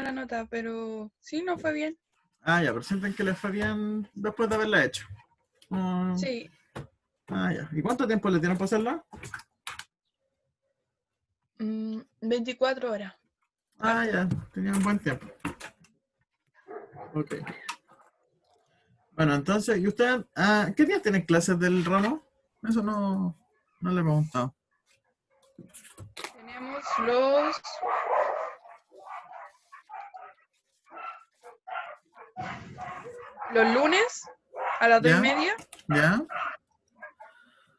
la nota, pero sí, no fue bien. Ah, ya, pero sienten que les fue bien después de haberla hecho. Mm, Sí, ya. ¿Y cuánto tiempo le dieron para hacerla? 24 horas, Ah, harto. ya, tenían buen tiempo. Ok. Bueno, entonces, ¿y usted, qué días tienen clases del ramo? Eso no le he preguntado. Tenemos los lunes a las 2:30 ¿Ya? ¿Ya?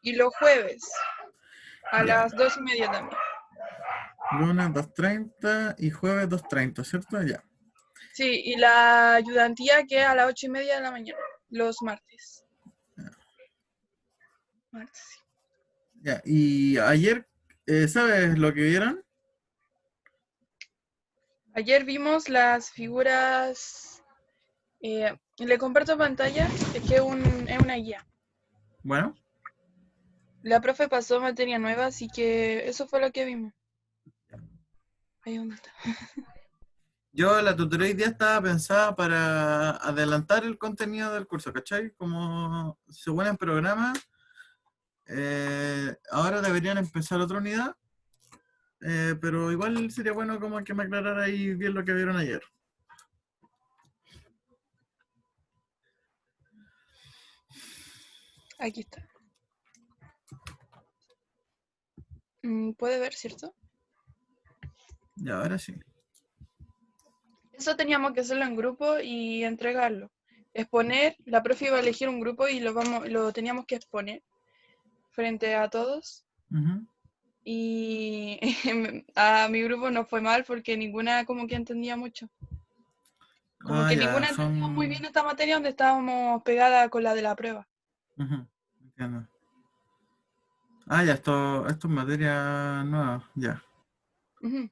y los jueves a Ya. las 2:30 también. Lunes 2:30 y jueves 2:30, ¿cierto? Ya. Sí, y la ayudantía que es a las 8:30 de la mañana, los martes. Martes, sí. Ya. Y ayer, ¿sabes lo que vieron? Ayer vimos las figuras, le comparto pantalla, es que es una guía. Bueno, La profe pasó materia nueva, así que eso fue lo que vimos. Ahí dónde está. yo la tutoría hoy día estaba pensada para adelantar el contenido del curso, ¿cachai? Como según el programa, ahora deberían empezar otra unidad, pero igual sería bueno como que me aclarara ahí bien lo que vieron ayer. Aquí está. Puede ver, ¿cierto? Ya, ahora sí. Eso teníamos que hacerlo en grupo y entregarlo. Exponer, la profe iba a elegir un grupo y lo teníamos que exponer frente a todos. Ujú. Y a mi grupo nos fue mal porque ninguna como que entendía mucho. Como Ah, que ya, ninguna entendía muy son... bien esta materia donde estábamos pegada con la de la prueba. Ujú, entiendo. Ah, ya, esto es materia nueva, ya. Ujú.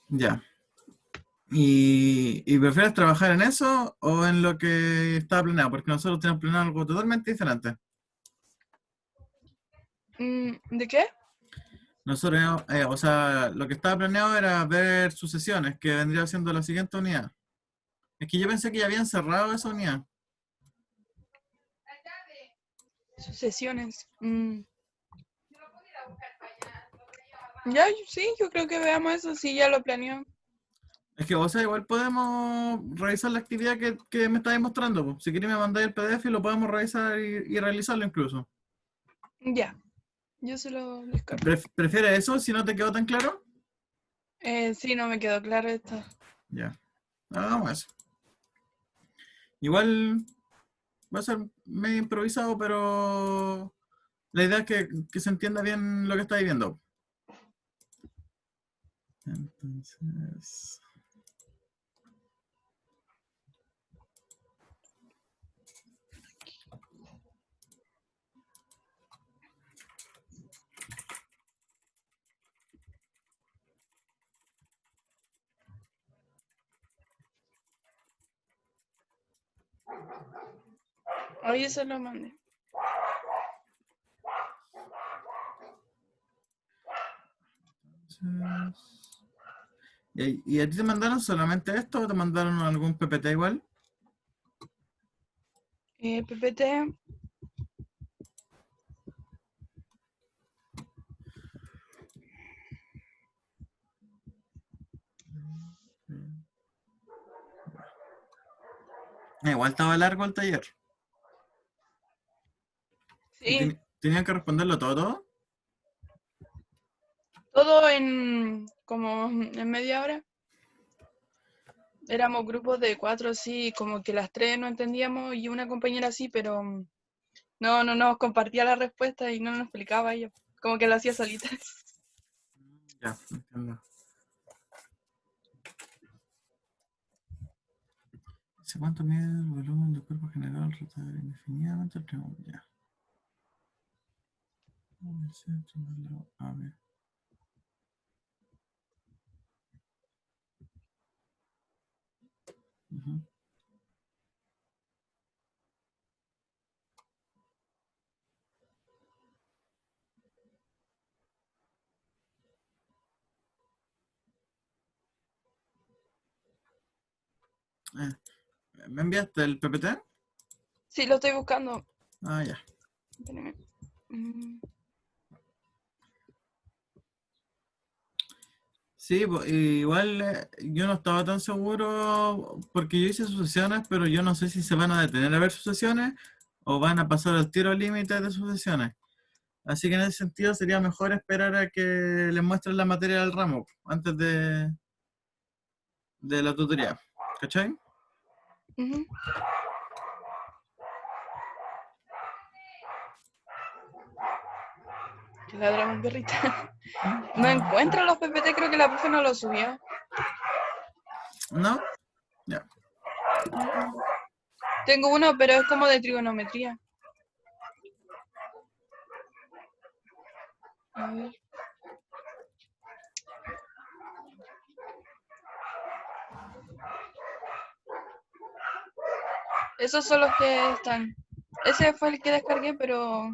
Ya. ¿Y prefieres trabajar en eso o en lo que estaba planeado? Porque nosotros tenemos planeado algo totalmente diferente. ¿De qué? Nosotros, o sea, lo que estaba planeado era ver sucesiones, que vendría siendo la siguiente unidad. Es que yo pensé que ya habían cerrado esa unidad. Sucesiones. Ya, sí, yo creo que veamos eso, sí, ya lo planeó. Es que, o sea, igual podemos revisar la actividad que me estáis mostrando, po. Si queréis me mandáis el PDF y lo podemos revisar y realizarlo incluso. Ya, yo se lo descargo. ¿Prefieres eso si no te quedó tan claro? Sí, no me quedó claro esto. Ya, hagamos eso. Igual va a ser medio improvisado, pero la idea es que se entienda bien lo que estáis viendo. Entonces, Oye, se lo mandé. ¿y a ti te mandaron solamente esto o te mandaron algún PPT igual? PPT, Igual estaba largo el taller. ¿Y sí, tenían que responderlo todo? todo en como en media hora. Éramos grupos de 4, sí, como que las tres no entendíamos y una compañera sí, pero no nos compartía la respuesta y no nos explicaba ella. Como que lo hacía solita. Ya, entiendo. ¿Hace cuánto mide el volumen del cuerpo general rotar indefinidamente el triángulo? Ya. El centro del lado A, B. Ujú. Eh, ¿Me enviaste el PPT? Sí, lo estoy buscando. Ah, ya. Espérame. Mm, Sí, igual yo no estaba tan seguro porque yo hice sucesiones, pero yo no sé si se van a detener a ver sucesiones o van a pasar al tiro límite de sucesiones. Así que en ese sentido sería mejor esperar a que les muestren la materia del ramo antes de la tutoría. ¿Cachai? ujú. Que ladra mi perrita. No encuentro los PPT, creo que la profe no los subió. ¿No? Ya. Tengo uno, pero es como de trigonometría. A ver. Esos son los que están. Ese fue el que descargué, pero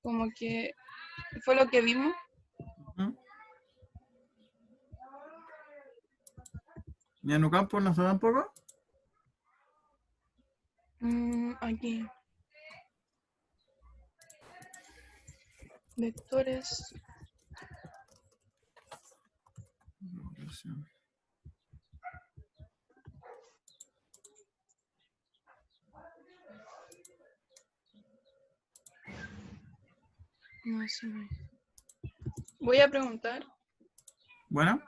como que fue lo que vimos. Ujú. ¿Y en Ucampo no está tampoco? Aquí. Vectores. No sé. Voy a preguntar. Bueno,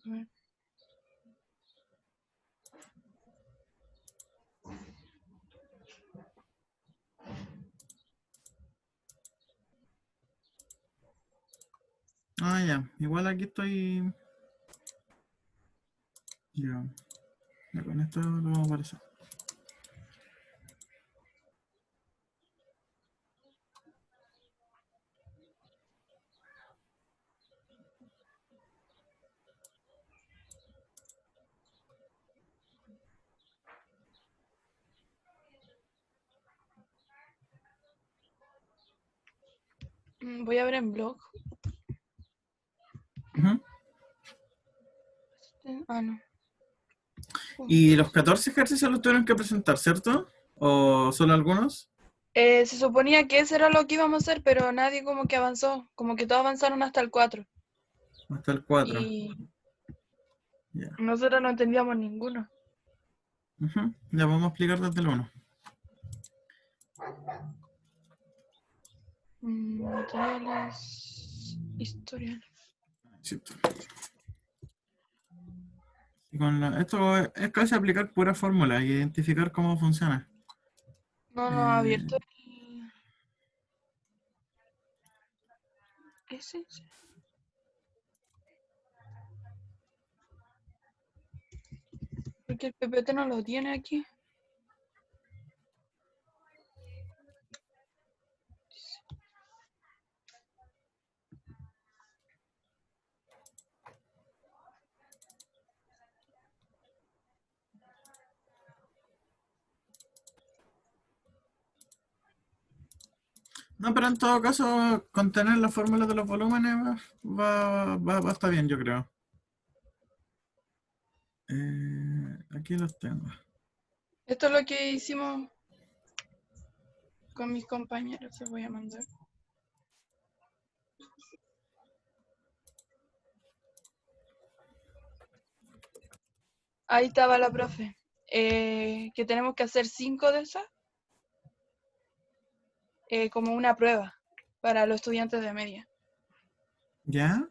A ver. ya. Igual aquí estoy. Ya. Ya con esto lo vamos a aparecer. Voy a ver en blog. Ujú. No. Y los 14 ejercicios los tuvieron que presentar, ¿cierto? ¿O solo algunos? Se suponía que eso era lo que íbamos a hacer, pero nadie como que avanzó. Como que todos avanzaron hasta el 4. Hasta el 4. Y Ya. nosotros no entendíamos ninguno. Ujú. Ya vamos a explicar desde el 1. Materiales. Historial. Y esto es casi aplicar pura fórmula y identificar cómo funciona. No, no ha Eh, abierto ese. Porque el PPT no lo tiene aquí. no, pero en todo caso, contener las fórmulas de los volúmenes va a estar bien, yo creo. Aquí los tengo. Esto es lo que hicimos con mis compañeros. Se voy a mandar. Ahí estaba la profe. Que tenemos que hacer 5 de esas como una prueba para los estudiantes de media. ¿Ya?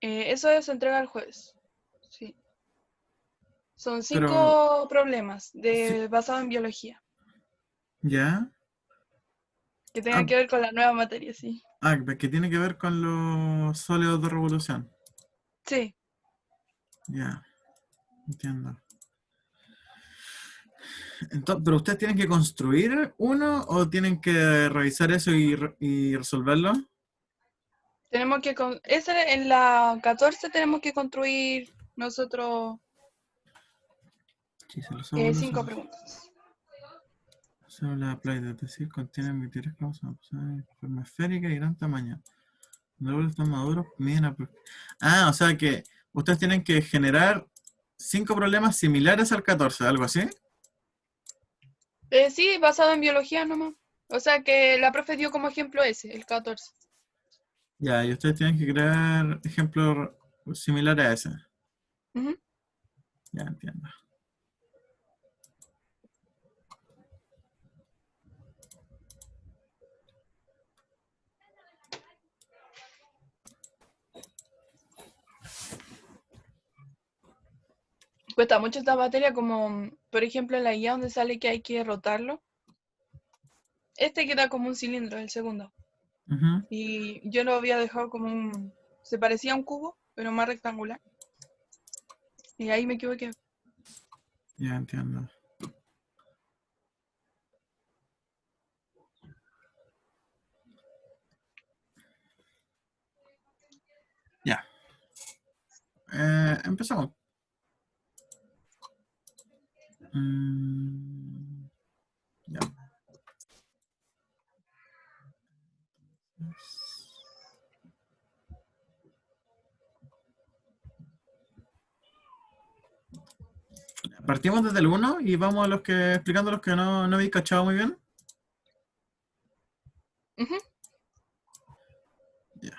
Eso se entrega el jueves. Sí. Son Pero, 5 problemas sí, basados en biología ¿ya? que Ah, tengan que ver con la nueva materia, sí. que tiene que ver con los sólidos de revolución. Sí. Ya, entiendo. ¿Pero ustedes tienen que construir uno o tienen que revisar eso y resolverlo? Tenemos que en la 14 tenemos que construir nosotros Sí, se los 5 preguntas. Solo la playa, es decir, contienen 23 causas de forma esférica y gran tamaño. Los árboles están maduros, miden ustedes tienen que generar 5 problemas similares al 14, algo así. Sí, basado en biología nomás. O sea que la profe dio como ejemplo ese, el 14. Ya, y ustedes tienen que crear ejemplos similares a ese. Ujú. Ya entiendo. Cuesta mucho esta materia, como por ejemplo en la guía donde sale que hay que rotarlo. Este queda como un cilindro, el segundo. Ujú. Y yo lo había dejado como un... Se parecía a un cubo, pero más rectangular. Y ahí me equivoqué. Ya entiendo. Ya. Empezamos. Mm, ya. Partimos desde el uno y vamos a los que explicando los que no habéis cachado muy bien. Ujú. Ya.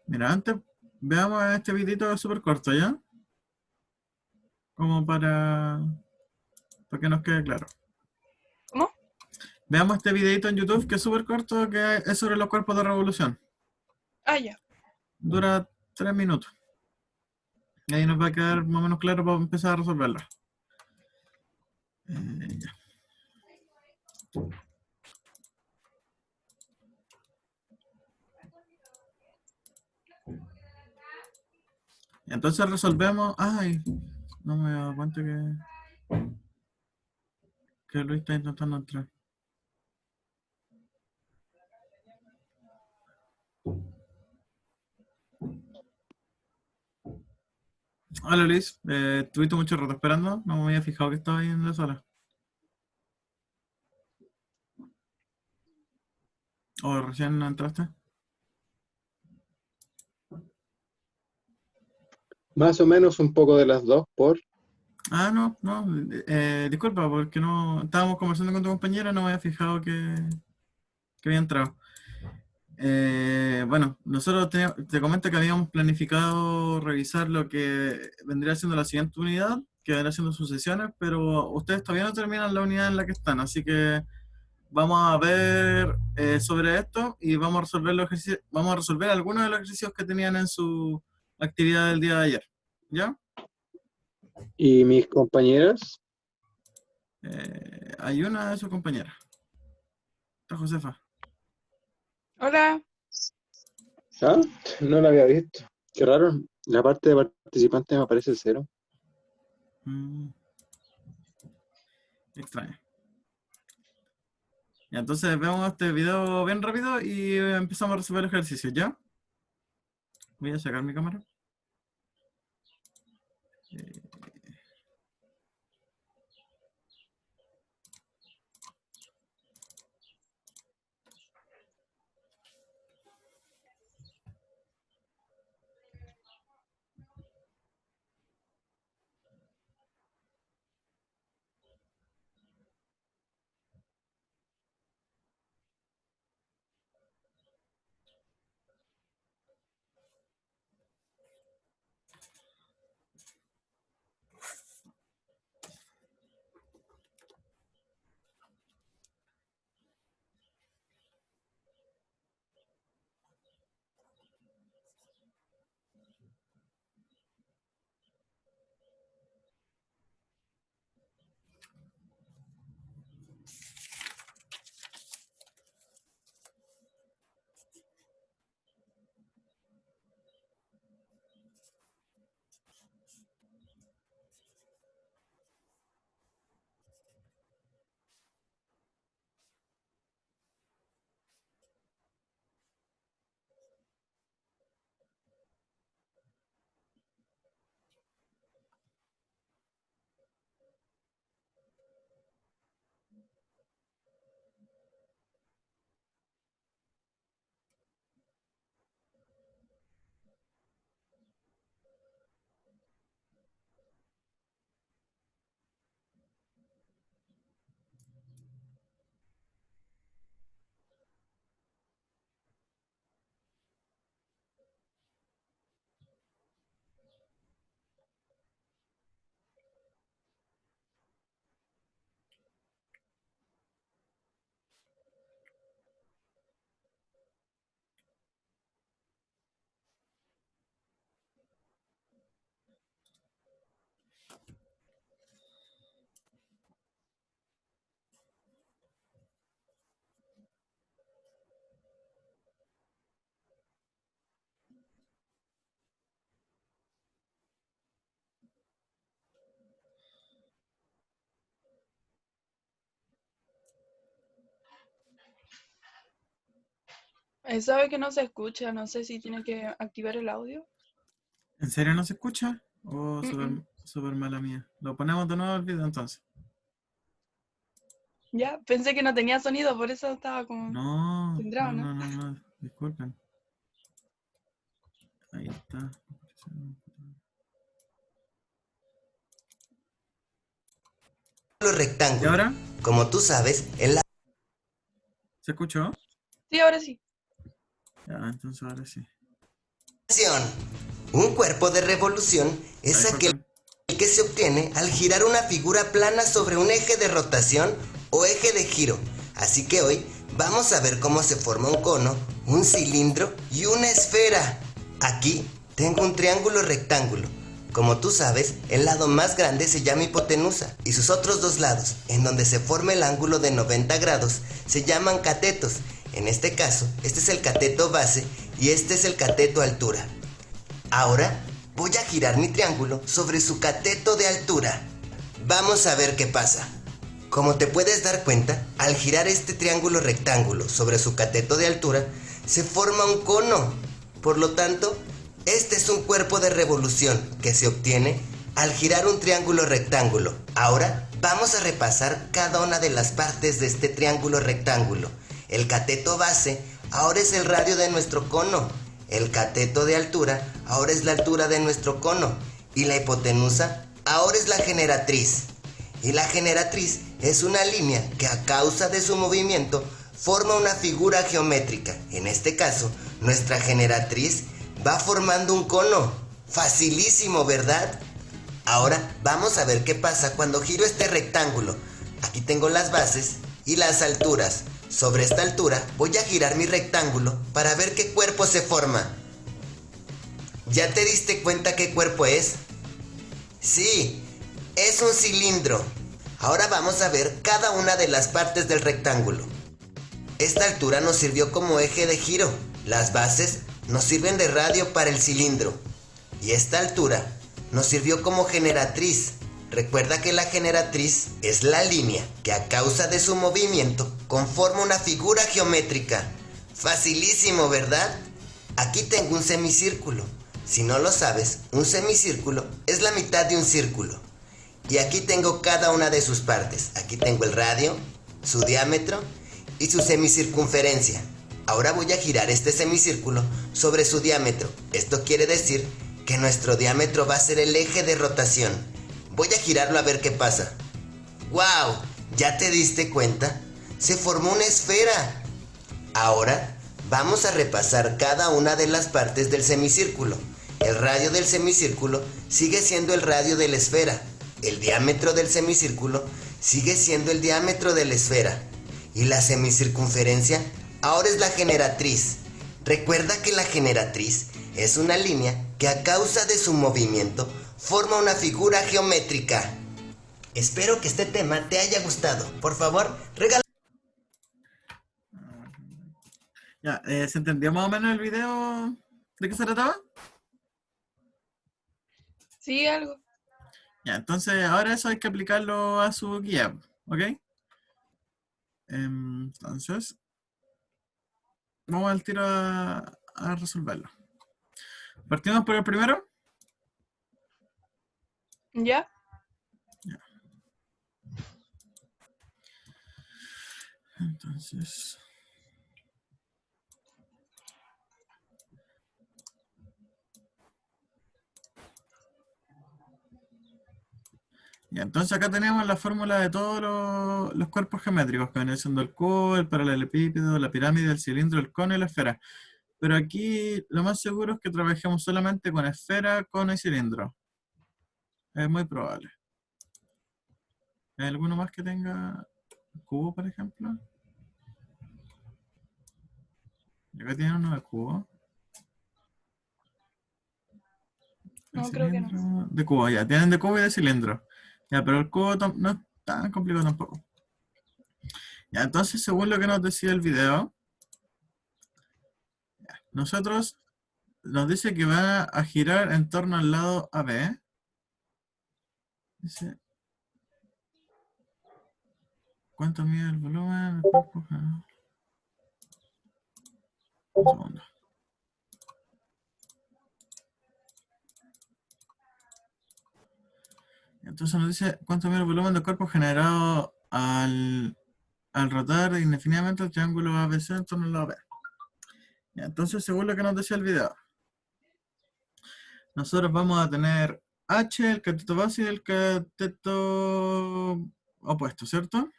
Mira, antes veamos este videito súper corto, ¿ya? Como para que nos quede claro. ¿Cómo? Veamos este videito en YouTube que es súper corto, que es sobre los cuerpos de revolución. Ah, ya. Dura 3 minutos. Y ahí nos va a quedar más o menos claro para empezar a resolverlo. Ya. Entonces resolvemos. Ay, no me he dado cuenta que Luis está intentando entrar. Hola Luis, ¿tuviste mucho rato esperando? No me había fijado que estaba ahí en la sala. ¿O recién entraste? Más o menos un poco de las dos por... Ah, no, no. Disculpa, porque no estábamos conversando con tu compañera, no me había fijado que había entrado. Bueno, nosotros te comento que habíamos planificado revisar lo que vendría siendo la siguiente unidad, que vendría siendo sucesiones, pero ustedes todavía no terminan la unidad en la que están, así que vamos a ver sobre esto y vamos a resolver los ejercicios, vamos a resolver algunos de los ejercicios que tenían en su actividad del día de ayer. ¿Ya? Y mis compañeras, Hay una de sus compañeras, está Josefa. Hola. ¿ah? No la había visto. Qué raro, la parte de participantes me aparece cero. Mm, extraño. Y entonces vemos este video bien rápido y empezamos a resolver los ejercicios, ¿ya? Voy a sacar mi cámara. Eh, Sabe que no se escucha, no sé si tiene que activar el audio. ¿En serio no se escucha? Oh, Mm, súper mm. súper mala mía. Lo ponemos de nuevo al video entonces. Ya, pensé que no tenía sonido, por eso estaba como... No, ¿Tendrá o no, no? no, no, no. Disculpen. Ahí está. ¿Y Rectángulo. ahora? Como tú sabes, en la ¿Se escuchó? Sí, ahora sí. Ya, entonces ahora sí. acción, un cuerpo de revolución Ya, es aquel disculpen. que se obtiene al girar una figura plana sobre un eje de rotación o eje de giro. Así que hoy vamos a ver cómo se forma un cono, un cilindro y una esfera. Aquí tengo un triángulo rectángulo. Como tú sabes, el lado más grande se llama hipotenusa y sus otros dos lados, en donde se forma el ángulo de 90 grados, se llaman catetos. En este caso, este es el cateto base y este es el cateto altura. Ahora voy a girar mi triángulo sobre su cateto de altura. Vamos a ver qué pasa. Como te puedes dar cuenta, al girar este triángulo rectángulo sobre su cateto de altura, se forma un cono. Por lo tanto, este es un cuerpo de revolución que se obtiene al girar un triángulo rectángulo. Ahora vamos a repasar cada una de las partes de este triángulo rectángulo. El cateto base ahora es el radio de nuestro cono. El cateto de altura ahora es la altura de nuestro cono. Y la hipotenusa ahora es la generatriz. Y la generatriz es una línea que a causa de su movimiento forma una figura geométrica. En este caso, nuestra generatriz va formando un cono. Facilísimo, ¿verdad? Ahora vamos a ver qué pasa cuando giro este rectángulo. Aquí tengo las bases y las alturas. Sobre esta altura voy a girar mi rectángulo para ver qué cuerpo se forma. ¿Ya te diste cuenta qué cuerpo es? Sí, es un cilindro. Ahora vamos a ver cada una de las partes del rectángulo. Esta altura nos sirvió como eje de giro. Las bases nos sirven de radio para el cilindro. Y esta altura nos sirvió como generatriz. Recuerda que la generatriz es la línea que a causa de su movimiento conforma una figura geométrica. Facilísimo, ¿verdad? Aquí tengo un semicírculo. Si no lo sabes, un semicírculo es la mitad de un círculo. Y aquí tengo cada una de sus partes. Aquí tengo el radio, su diámetro y su semicircunferencia. Ahora voy a girar este semicírculo sobre su diámetro. Esto quiere decir que nuestro diámetro va a ser el eje de rotación. Voy a girarlo a ver qué pasa. ¡Wow! ¿Ya te diste cuenta? Se formó una esfera. Ahora vamos a repasar cada una de las partes del semicírculo. El radio del semicírculo sigue siendo el radio de la esfera. El diámetro del semicírculo sigue siendo el diámetro de la esfera. Y la semicircunferencia ahora es la generatriz. Recuerda que la generatriz es una línea que a causa de su movimiento forma una figura geométrica. Espero que este tema te haya gustado. Por favor, regala. Ya, ¿se entendió más o menos el video de qué se trataba? Sí, algo. Ya, entonces ahora eso hay que aplicarlo a su guía, ¿ok? Entonces, vamos al tiro a resolverlo. Partimos por el primero. ¿Ya? Entonces, ya, entonces acá tenemos la fórmula de todos los cuerpos geométricos, que vienen siendo el cubo, el paralelepípedo, la pirámide, el cilindro, el cono y la esfera. Pero aquí lo más seguro es que trabajemos solamente con esfera, cono y cilindro. Es muy probable. ¿Hay alguno más que tenga cubo, por ejemplo? Y acá tiene uno de cubo. El No, creo que no. cilindro. De cubo, ya. Tienen de cubo y de cilindro. Ya, pero el cubo no es tan complicado tampoco. Ya, entonces, según lo que nos decía el video, nosotros nos dice que va a girar en torno al lado AB. Dice, ¿cuánto mide el volumen? El cuerpo? Un segundo. Entonces nos dice cuánto mide el volumen del cuerpo generado al rotar indefinidamente el triángulo ABC en torno al lado B. Ya, entonces, según lo que nos decía el video, nosotros vamos a tener H, el cateto base y el cateto opuesto, ¿cierto?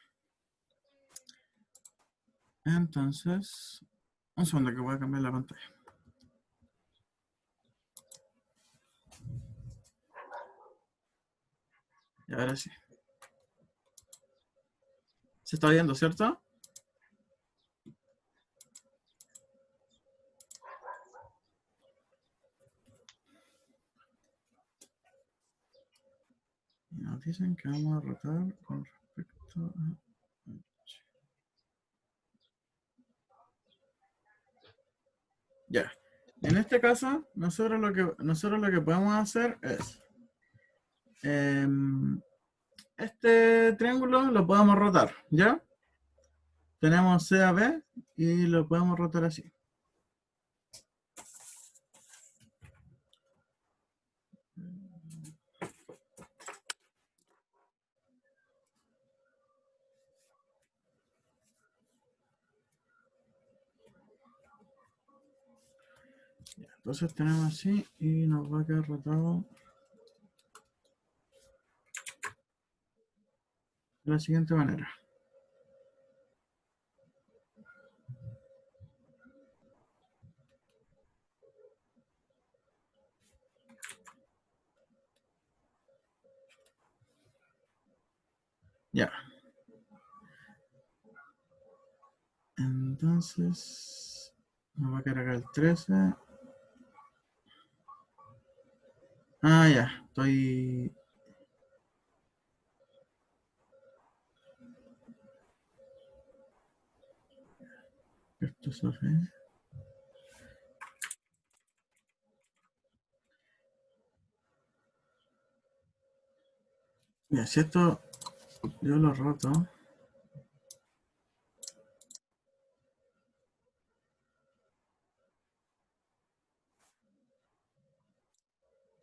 Entonces, un segundo que voy a cambiar la pantalla. Y ahora sí. Se está viendo, ¿cierto? Y nos dicen que vamos a rotar con respecto a H. Ya. En este caso, nosotros lo que podemos hacer es este triángulo lo podemos rotar, ¿ya? Tenemos C a B y lo podemos rotar así. Ya, entonces tenemos así y nos va a quedar rotado de la siguiente manera. Ya. Entonces, nos va a quedar acá el 13. Ah, ya. Esto es F. Ya, si esto yo lo roto.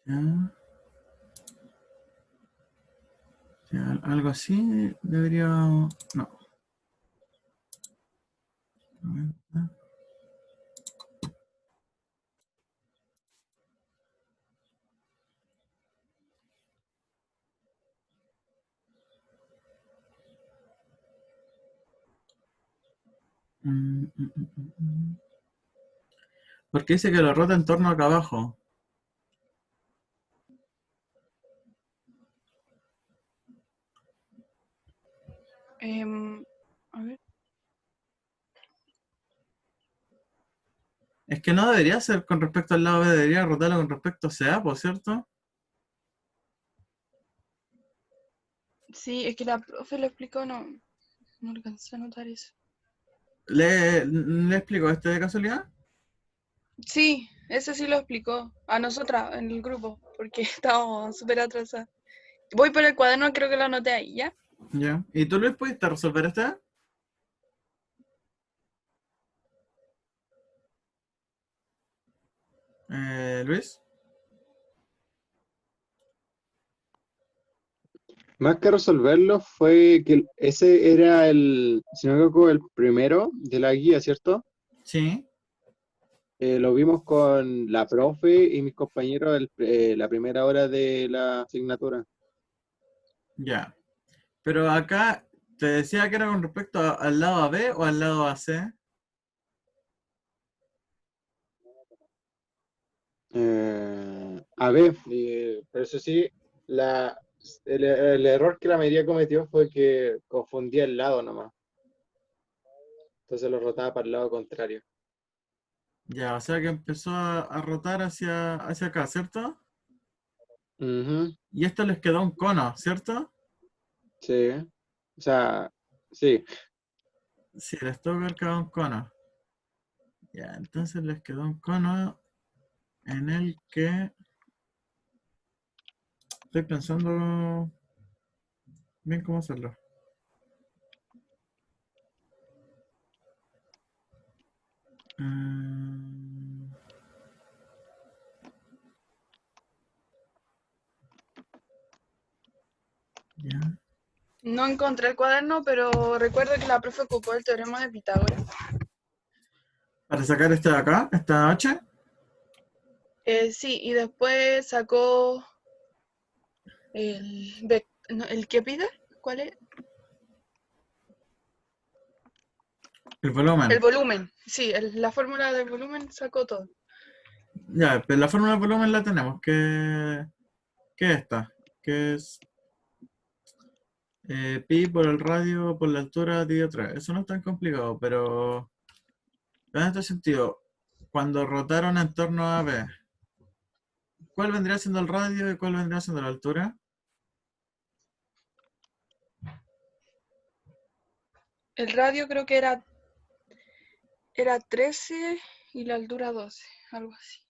Ya. Ya, algo así debería. No. 90. Porque dice que lo rota en torno acá abajo. A ver. Es que no debería ser con respecto al lado B, debería rotarlo con respecto a CA, ¿por cierto? Sí, es que la profe lo explicó, no alcancé a notar eso. ¿Le explico este de casualidad? Sí, ese sí lo explicó. A nosotras, en el grupo, porque estábamos súper atrasadas. Voy por el cuaderno, creo que lo anoté ahí, ¿ya? Ya. ¿Y tú, Luis, pudiste resolver este? Luis. Más que resolverlo fue que ese era si no me equivoco, el primero de la guía, ¿cierto? Sí. Lo vimos con la profe y mis compañeros la primera hora de la asignatura. Ya. Pero acá te decía que era con respecto al lado AB o al lado AC. A ver, pero eso sí, el error que la mayoría cometió fue que confundía el lado nomás. Entonces lo rotaba para el lado contrario. Ya, o sea que empezó a rotar hacia acá, ¿cierto? Ujú, Y esto les quedó un cono, ¿cierto? sí, o sea, sí. Sí, les tuvo que quedar un cono. Ya, entonces les quedó un cono en el que estoy pensando bien cómo hacerlo. Ya. No encontré el cuaderno, pero recuerdo que la profe ocupó el teorema de Pitágoras. Para sacar este de acá, esta H. Sí, y después sacó ¿el qué pide? ¿Cuál es? El volumen. El volumen. Sí, la fórmula del volumen sacó todo. Ya, pero la fórmula del volumen la tenemos. ¿Qué es esta? Que es pi por el radio por la altura dividido 3. Eso no es tan complicado, pero en este sentido, cuando rotaron en torno a B, ¿cuál vendría siendo el radio y cuál vendría siendo la altura? El radio creo que era 13 y la altura 12, algo así.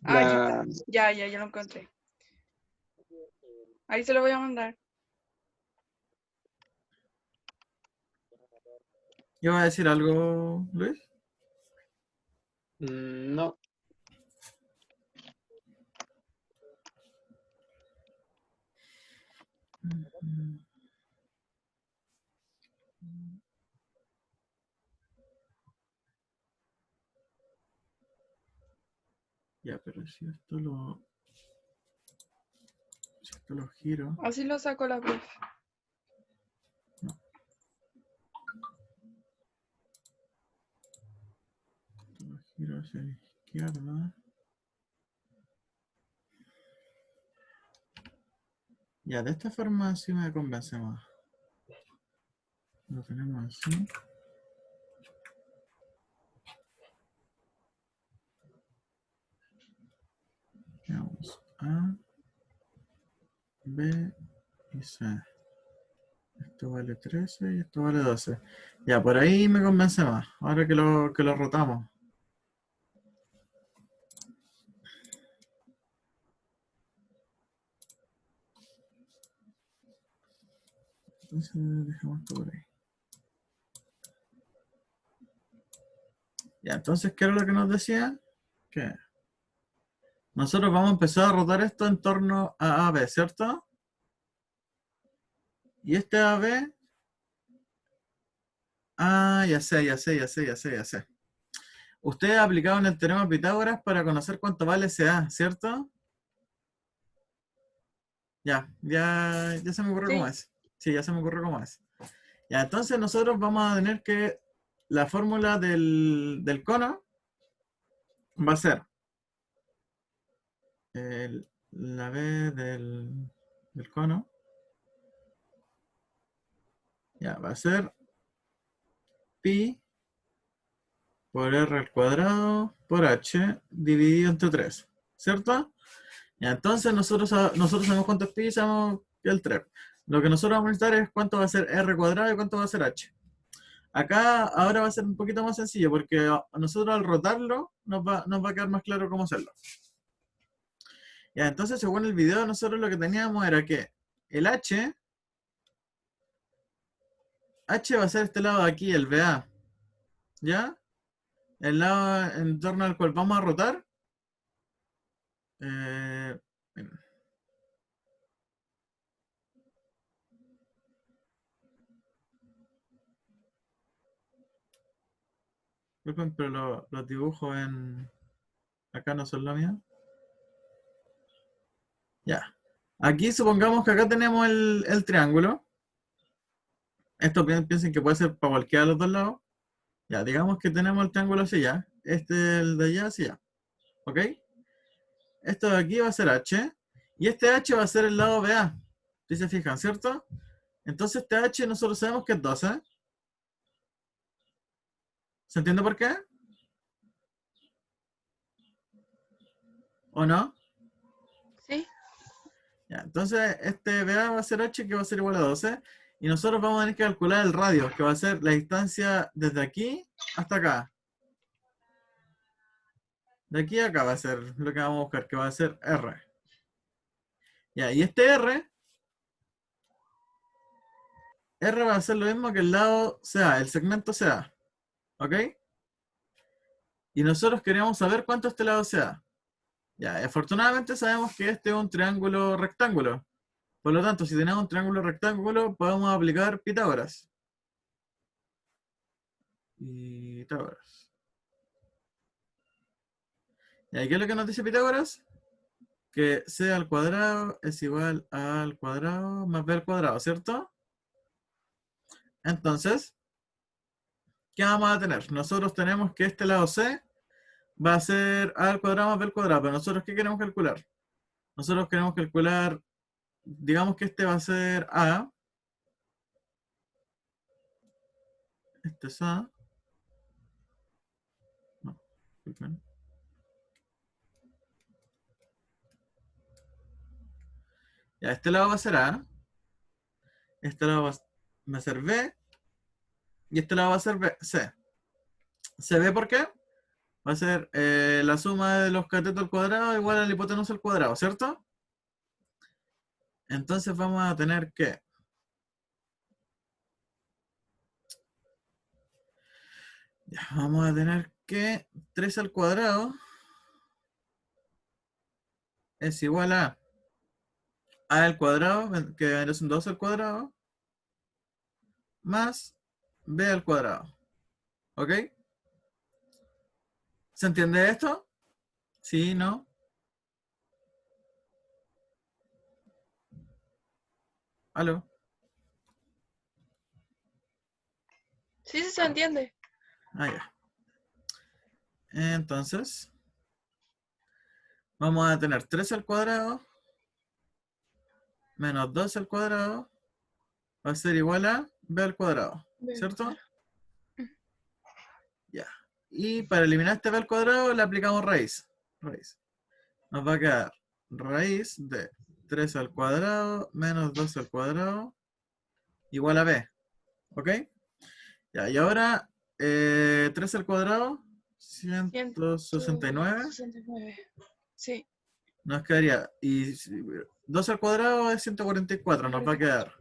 Ah, aquí está. Ya lo encontré. Ahí se lo voy a mandar. ¿Iba a decir algo, Luis? No. Ya, pero si esto lo giro, Así lo sacó la profe. lo giro hacia la izquierda. Ya, de esta forma sí me convence más. Lo tenemos así. Veamos. A, B y C. Esto vale 13 y esto vale 12. Ya, por ahí me convence más. Ahora que lo rotamos. Entonces dejamos esto por ahí. Ya, entonces, ¿qué era lo que nos decía? Que nosotros vamos a empezar a rotar esto en torno a AB, ¿cierto? Y este AB... Ah, ya sé. Ustedes aplicaron el teorema de Pitágoras para conocer cuánto vale ese A, ¿cierto? Ya se me ocurrió Sí. cómo es. Sí, ya se me ocurrió cómo es. Ya, entonces nosotros vamos a tener que la fórmula del cono va a ser la B del cono. Ya, va a ser pi por r al cuadrado por h dividido entre 3, ¿cierto? Ya, entonces nosotros sabemos cuánto es pi y sabemos que es el 3. Lo que nosotros vamos a necesitar es cuánto va a ser r cuadrado y cuánto va a ser h. Acá ahora va a ser un poquito más sencillo porque a nosotros al rotarlo nos va a quedar más claro cómo hacerlo. Ya, entonces según el video nosotros lo que teníamos era que el h va a ser este lado de aquí, el BA, ¿ya? El lado en torno al cual vamos a rotar. Miren. Disculpen, pero los dibujos acá no son lo mío. Ya. Aquí supongamos que acá tenemos el triángulo. Esto piensen que puede ser para cualquiera de los dos lados. Ya, digamos que tenemos el triángulo hacia allá. Este el de allá hacia allá. ¿Ok? Esto de aquí va a ser H. Y este H va a ser el lado BA. Si se fijan, ¿cierto? Entonces este H nosotros sabemos que es 12. ¿Se entiende por qué? ¿O no? Sí. Ya, entonces este BA va a ser H que va a ser igual a 12. Y nosotros vamos a tener que calcular el radio, que va a ser la distancia desde aquí hasta acá. De aquí a acá va a ser lo que vamos a buscar, que va a ser R. Ya, y este R R va a ser lo mismo que el lado CA, el segmento CA. ¿Ok? Y nosotros queríamos saber cuánto es este lado CA. Ya, afortunadamente sabemos que este es un triángulo rectángulo. Por lo tanto, si tenemos un triángulo rectángulo, podemos aplicar Pitágoras. Pitágoras. ¿Y qué es lo que nos dice Pitágoras? Que C al cuadrado es igual a A al cuadrado más B al cuadrado, ¿cierto? Entonces, ¿qué vamos a tener? Nosotros tenemos que este lado C va a ser A al cuadrado más B al cuadrado, pero nosotros ¿qué queremos calcular? Nosotros queremos calcular, digamos que este va a ser A, este es A, no, disculpen. Ya, este lado va a ser A, este lado va a ser B, y este lado va a ser B, C. ¿CB por qué? Va a ser la suma de los catetos al cuadrado igual a la hipotenusa al cuadrado, ¿cierto? Entonces vamos a tener que vamos a tener que 3 al cuadrado es igual a al cuadrado, que vendría siendo 2 al cuadrado, más b al cuadrado. ¿Ok? ¿Se entiende esto? ¿Sí? ¿No? ¿Aló? Sí, sí se entiende. Ah, ya. Entonces, vamos a tener 3 al cuadrado menos 2 al cuadrado va a ser igual a b al cuadrado, ¿cierto? Ya. Y para eliminar este b al cuadrado le aplicamos raíz. Raíz. Nos va a quedar raíz de 3 al cuadrado menos 2 al cuadrado igual a b. ¿Ok? Ya, y ahora 3 al cuadrado, 169. 169. Sí. Nos quedaría, y 2 al cuadrado es 144, nos va a quedar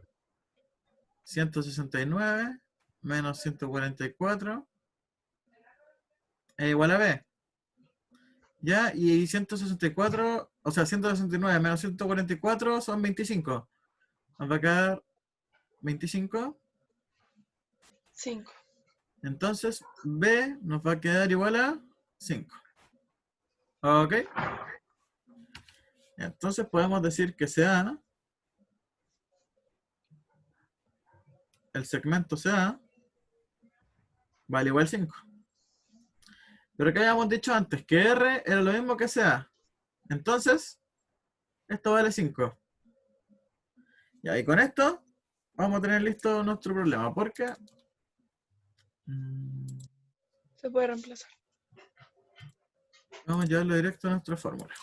169 menos 144 es igual a b. ¿Ya? Y 164, o sea, 169 menos 144 son 25. Nos va a quedar 25. 5. Entonces, b nos va a quedar igual a 5. ¿Ok? Entonces podemos decir que CA, el segmento CA, vale igual 5. Pero que habíamos dicho antes, que R era lo mismo que CA. Entonces, esto vale 5. Y con esto vamos a tener listo nuestro problema, porque Se puede reemplazar. vamos a llevarlo directo a nuestra fórmula.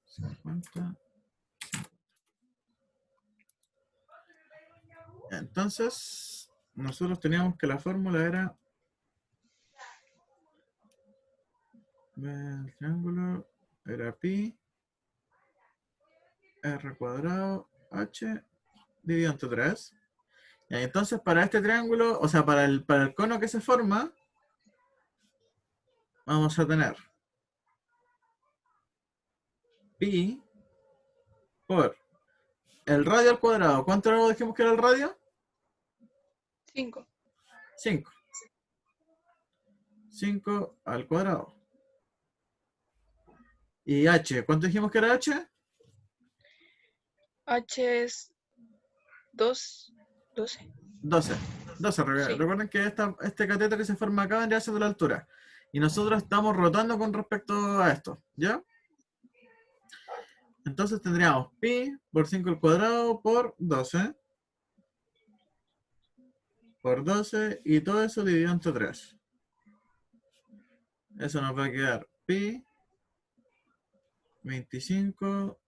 50. Entonces, nosotros teníamos que la fórmula era el triángulo era pi r cuadrado h dividido entre 3. Y entonces para este triángulo, o sea, para el cono que se forma, vamos a tener pi por el radio al cuadrado. ¿Cuánto dijimos que era el radio? 5. 5. 5 al cuadrado. ¿Y h? ¿Cuánto dijimos que era h? H es 2. 12. 12. 12. Sí. Recuerden que este cateto que se forma acá vendría siendo la altura. Y nosotros estamos rotando con respecto a esto. ¿Ya? Entonces tendríamos pi por 5 al cuadrado por 12. Por 12 y todo eso dividido entre 3. Eso nos va a quedar pi 25.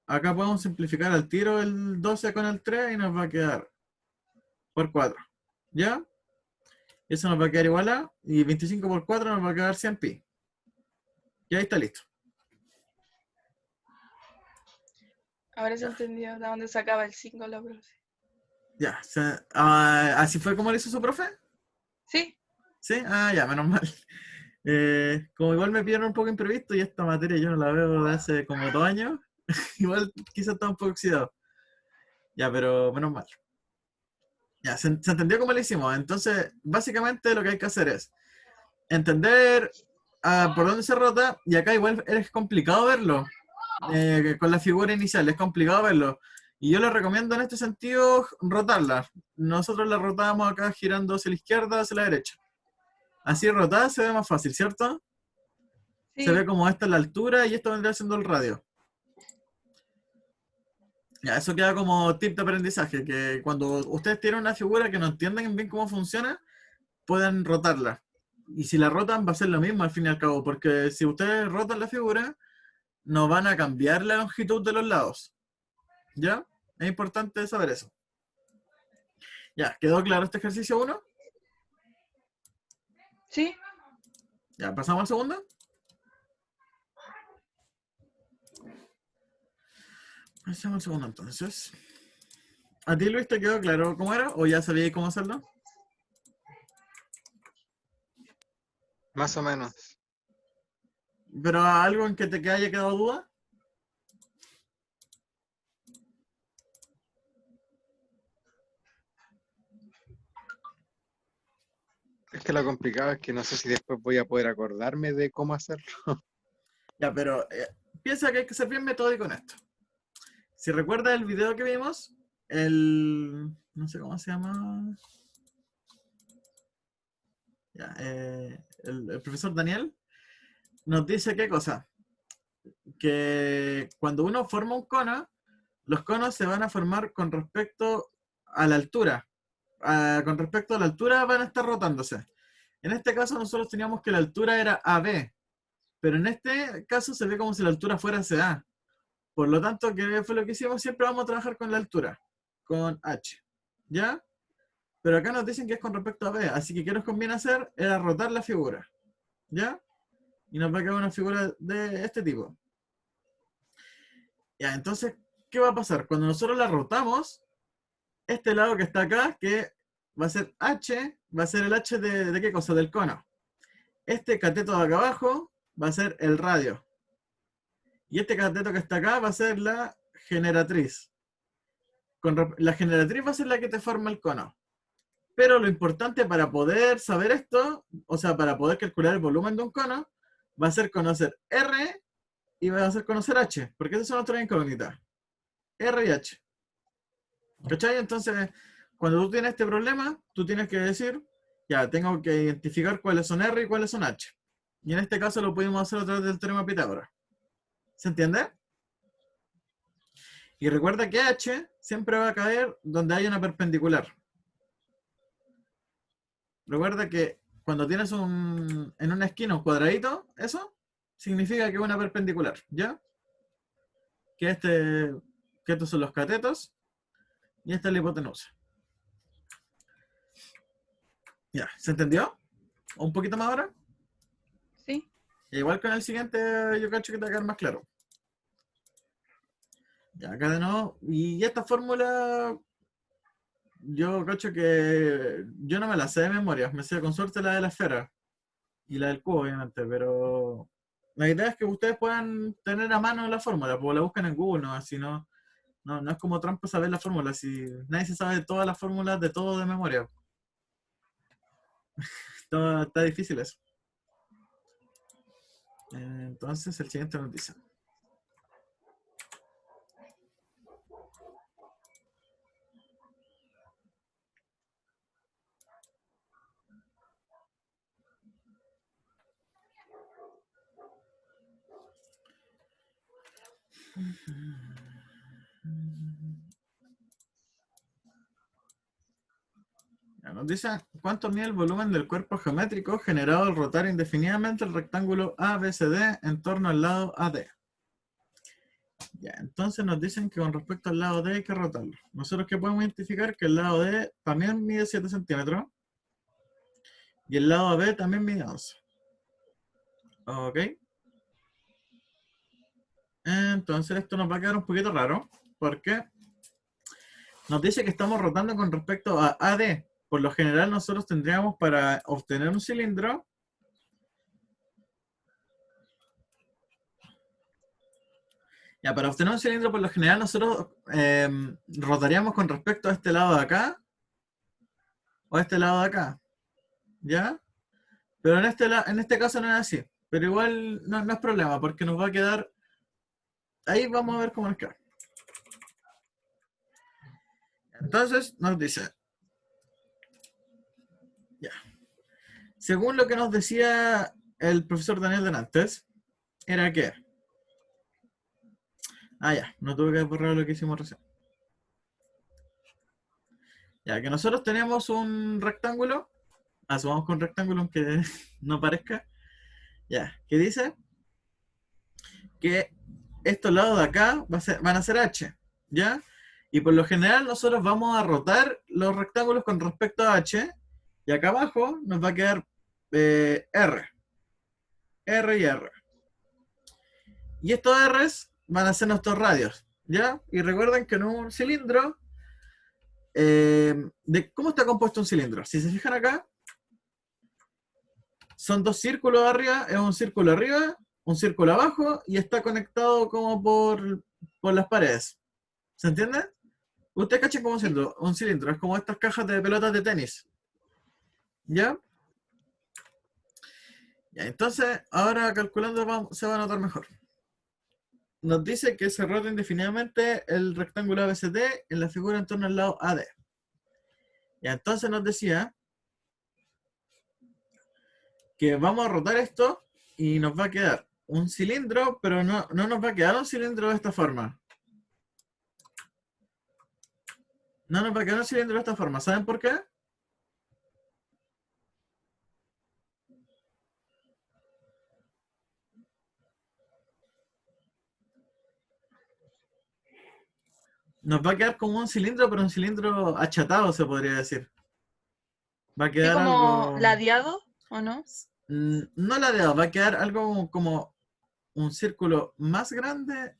Acá podemos simplificar al tiro el 12 con el 3 y nos va a quedar por 4. ¿Ya? Eso nos va a quedar igual a, y 25 por 4 nos va a quedar 100 pi. Y ahí está listo. Ahora se entendió de dónde sacaba el 5 la profe. Ya, ¿así fue como lo hizo su profe? Sí, ¿Sí? Ah, ya, menos mal. Como igual me pidieron un poco imprevisto y esta materia yo no la veo de hace como 2 años, igual quizás está un poco oxidado. Ya, pero menos mal. Ya, se entendió cómo lo hicimos. Entonces, básicamente lo que hay que hacer es entender por dónde se rota, y acá igual es complicado verlo. Con la figura inicial, es complicado verlo. Y yo les recomiendo en este sentido rotarla. Nosotros la rotamos acá girando hacia la izquierda, hacia la derecha. Así rotada se ve más fácil, ¿cierto? Se ve sí, como esta es la altura y esto vendría siendo el radio. Ya, eso queda como tip de aprendizaje, que cuando ustedes tienen una figura que no entienden bien cómo funciona, pueden rotarla. Y si la rotan va a ser lo mismo al fin y al cabo, porque si ustedes rotan la figura, no van a cambiar la longitud de los lados. ¿Ya? Es importante saber eso. Ya, ¿quedó claro este ejercicio 1? sí. Ya, ¿pasamos al segundo? Pasamos al segundo entonces. ¿A ti, Luis, te quedó claro cómo era? ¿O ya sabíais cómo hacerlo? Más o menos. ¿Pero algo en que te haya quedado duda? Es que lo complicado es que no sé si después voy a poder acordarme de cómo hacerlo. Ya, pero piensa que hay que ser bien metódico en esto. Si recuerdas el video que vimos, no sé cómo se llama. Ya, el profesor Daniel nos dice qué cosa. Que cuando uno forma un cono, los conos se van a formar con respecto a la altura. Con respecto a la altura van a estar rotándose. En este caso nosotros teníamos que la altura era AB, pero en este caso se ve como si la altura fuera CA. Por lo tanto, ¿qué fue lo que hicimos? Siempre vamos a trabajar con la altura, con H. ¿Ya? Pero acá nos dicen que es con respecto a B, así que ¿qué nos conviene hacer? Era rotar la figura. ¿Ya? Y nos va a quedar una figura de este tipo. Ya, entonces, ¿qué va a pasar? Cuando nosotros la rotamos, este lado que está acá, que va a ser H, va a ser el H de qué cosa? Del cono. Este cateto de acá abajo va a ser el radio. Y este cateto que está acá va a ser la generatriz. La generatriz va a ser la que te forma el cono. Pero lo importante para poder saber esto, o sea, para poder calcular el volumen de un cono, va a ser conocer R y va a ser conocer H, porque esas son nuestras incógnitas. R y H. ¿Cachai? Entonces, cuando tú tienes este problema, tú tienes que decir, ya, tengo que identificar cuáles son R y cuáles son H. Y en este caso lo pudimos hacer a través del teorema de Pitágoras. ¿Se entiende? Y recuerda que H siempre va a caer donde haya una perpendicular. Recuerda que cuando tienes en una esquina un cuadradito, eso significa que es una perpendicular, ¿ya? Que, que estos son los catetos y esta es la hipotenusa. ¿Ya? ¿Se entendió? ¿O un poquito más ahora? Sí, Igual con el siguiente yo cacho que te va a quedar más claro. Ya, acá de nuevo. Y esta fórmula, yo cacho que yo no me la sé de memoria. Me sé con suerte la de la esfera y la del cubo, obviamente, pero la idea es que ustedes puedan tener a mano la fórmula, porque la buscan en Google, ¿no? Así no es como trampa saber la fórmula, si nadie se sabe todas las fórmulas de todo de memoria. Está difícil eso. Entonces, el siguiente nos dice. Ya, nos dice cuánto mide el volumen del cuerpo geométrico generado al rotar indefinidamente el rectángulo ABCD en torno al lado AD. Ya, entonces nos dicen que con respecto al lado D hay que rotarlo. Nosotros que podemos identificar que el lado D también mide 7 centímetros y el lado AB también mide 11. Ok. Entonces esto nos va a quedar un poquito raro porque nos dice que estamos rotando con respecto a AD. Por lo general nosotros tendríamos para obtener un cilindro, ya, para obtener un cilindro por lo general nosotros rotaríamos con respecto a este lado de acá o a este lado de acá, ¿ya? Pero en este caso no es así. Pero igual no es problema porque nos va a quedar... Ahí vamos a ver cómo nos queda. Entonces nos dice... Ya. Según lo que nos decía el profesor Daniel Denantes, era que... Ah, ya. No tuve que borrar lo que hicimos recién. Ya, que nosotros tenemos un rectángulo. Asumamos con un rectángulo aunque no parezca. Ya, que dice que estos lados de acá van a ser H, ¿ya? Y por lo general nosotros vamos a rotar los rectángulos con respecto a H, y acá abajo nos va a quedar R. R y R. Y estos R's van a ser nuestros radios, ¿ya? Y recuerden que en un cilindro, ¿cómo está compuesto un cilindro? Si se fijan acá, son dos círculos arriba, es un círculo arriba, un círculo abajo, y está conectado como por las paredes. ¿Se entiende? Ustedes cachen cómo siendo un cilindro, es como estas cajas de pelotas de tenis. ¿Ya? Ya, entonces, ahora calculando se va a notar mejor. Nos dice que se rota indefinidamente el rectángulo ABCD en la figura en torno al lado AD. Ya, entonces nos decía que vamos a rotar esto y nos va a quedar un cilindro, pero no nos va a quedar un cilindro de esta forma. No nos va a quedar un cilindro de esta forma. ¿Saben por qué? Nos va a quedar como un cilindro, pero un cilindro achatado, se podría decir. Va a ¿Y quedar como algo... ladeado o no? No ladeado, va a quedar algo como un círculo más grande.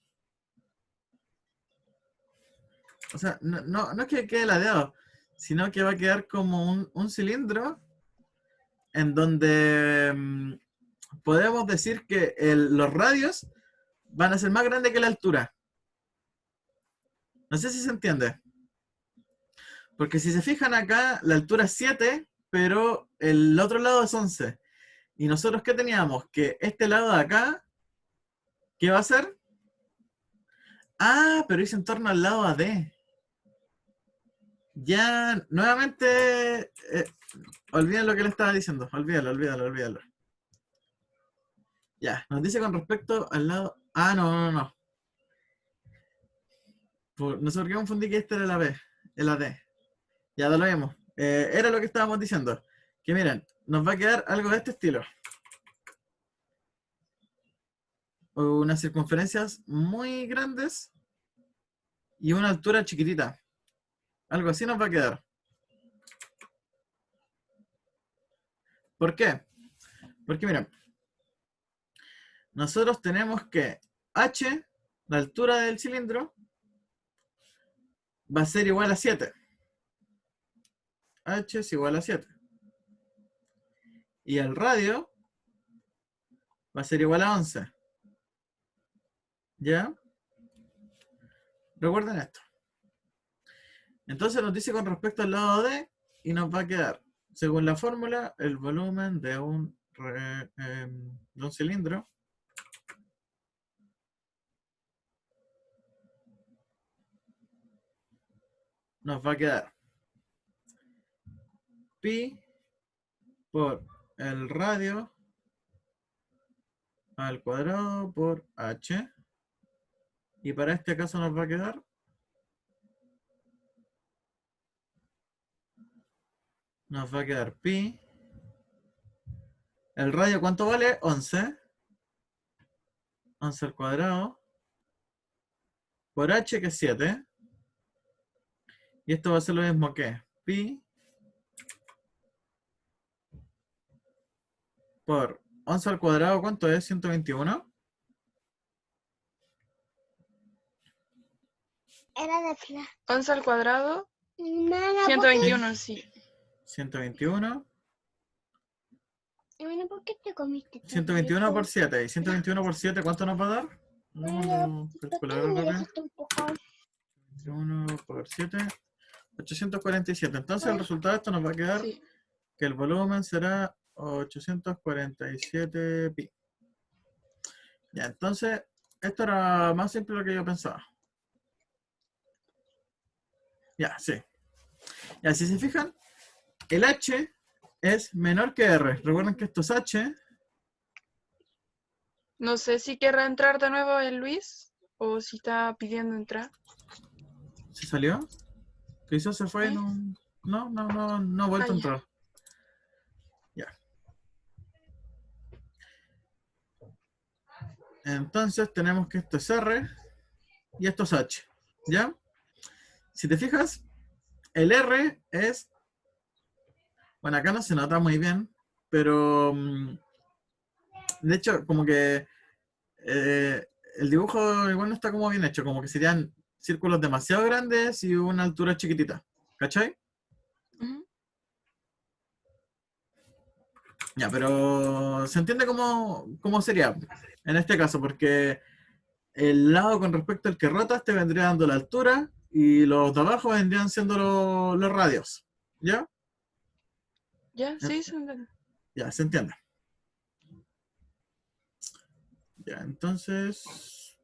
O sea, no es que quede ladeado, sino que va a quedar como un cilindro en donde podemos decir que los radios van a ser más grandes que la altura. No sé si se entiende. Porque si se fijan acá, la altura es 7, pero el otro lado es 11. ¿Y nosotros qué teníamos? Que este lado de acá, ¿qué va a ser? Ah, pero hice en torno al lado AD. Ya, nuevamente, olviden lo que le estaba diciendo. Olvídalo. Ya, nos dice con respecto al lado... Ah, no. No sé por qué confundí que este era el AD. Ya, lo vemos. Era lo que estábamos diciendo. Que miren, nos va a quedar algo de este estilo. Unas circunferencias muy grandes y una altura chiquitita. Algo así nos va a quedar. ¿Por qué? Porque miren, nosotros tenemos que H, la altura del cilindro, va a ser igual a 7. H es igual a 7. Y el radio va a ser igual a 11. ¿Ya? Recuerden esto. Entonces nos dice con respecto al lado D y nos va a quedar, según la fórmula, el volumen de un cilindro nos va a quedar pi por el radio al cuadrado por h, y para este caso nos va a quedar pi. El radio, ¿cuánto vale? 11. 11 al cuadrado por h, que es 7. Y esto va a ser lo mismo que pi por 11 al cuadrado, ¿cuánto es? 121. Era de fla. 11 al cuadrado, Nada, 121, sí. 121. Bueno, ¿por qué te comiste todo 121 por eso? 7. ¿Y 121 por 7 cuánto nos va a dar? Hagamos ¿Por qué calculadora me rápida. dejaste un poco? 21 por 7. 847. Entonces el resultado de esto nos va a quedar Sí. que el volumen será 847 pi. Ya, entonces esto era más simple de lo que yo pensaba. Ya, sí. Ya, si se fijan, el h es menor que r. Recuerden que esto es h. No sé si querrá entrar de nuevo el Luis o si está pidiendo entrar. ¿Se salió? Quizás se fue y ¿Eh? no ha vuelto a Ah, ya. entrar. Ya. Entonces tenemos que esto es R y esto es H. ¿Ya? Si te fijas, el R es... Bueno, acá no se nota muy bien, pero... de hecho, como que... el dibujo igual no está como bien hecho, como que serían círculos demasiado grandes y una altura chiquitita. ¿Cachai? Ujú. Ya, pero se entiende cómo sería en este caso, porque el lado con respecto al que rotas te vendría dando la altura y los de abajo vendrían siendo los radios. ¿Ya? Ya, sí, se entiende. Ya, se entiende. Ya, entonces...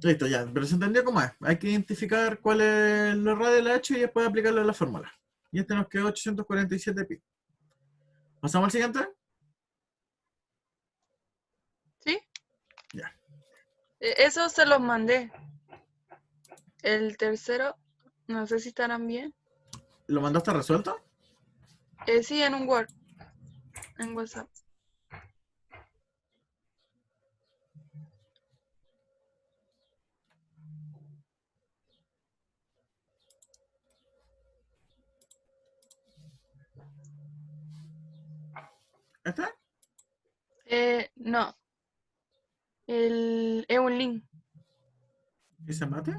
Listo, ya, pero se entendió cómo es. Hay que identificar cuál es los radios de la H y después aplicarlo a la fórmula. Y este nos quedó 847 pi. ¿Pasamos al siguiente? ¿Sí? Ya. Eso se los mandé. El tercero, no sé si estarán bien. ¿Lo mandaste resuelto? Sí, en un Word, en WhatsApp. ¿Este? No, es un link. ¿Dice mate?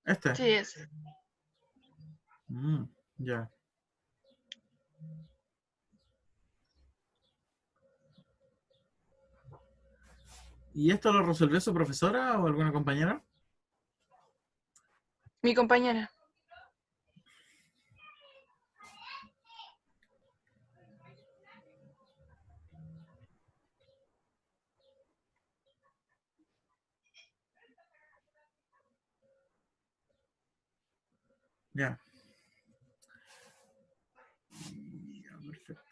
Este. Sí, es. Ya. ¿Y esto lo resolvió su profesora o alguna compañera? Mi compañera. Ya. Ya, perfecto.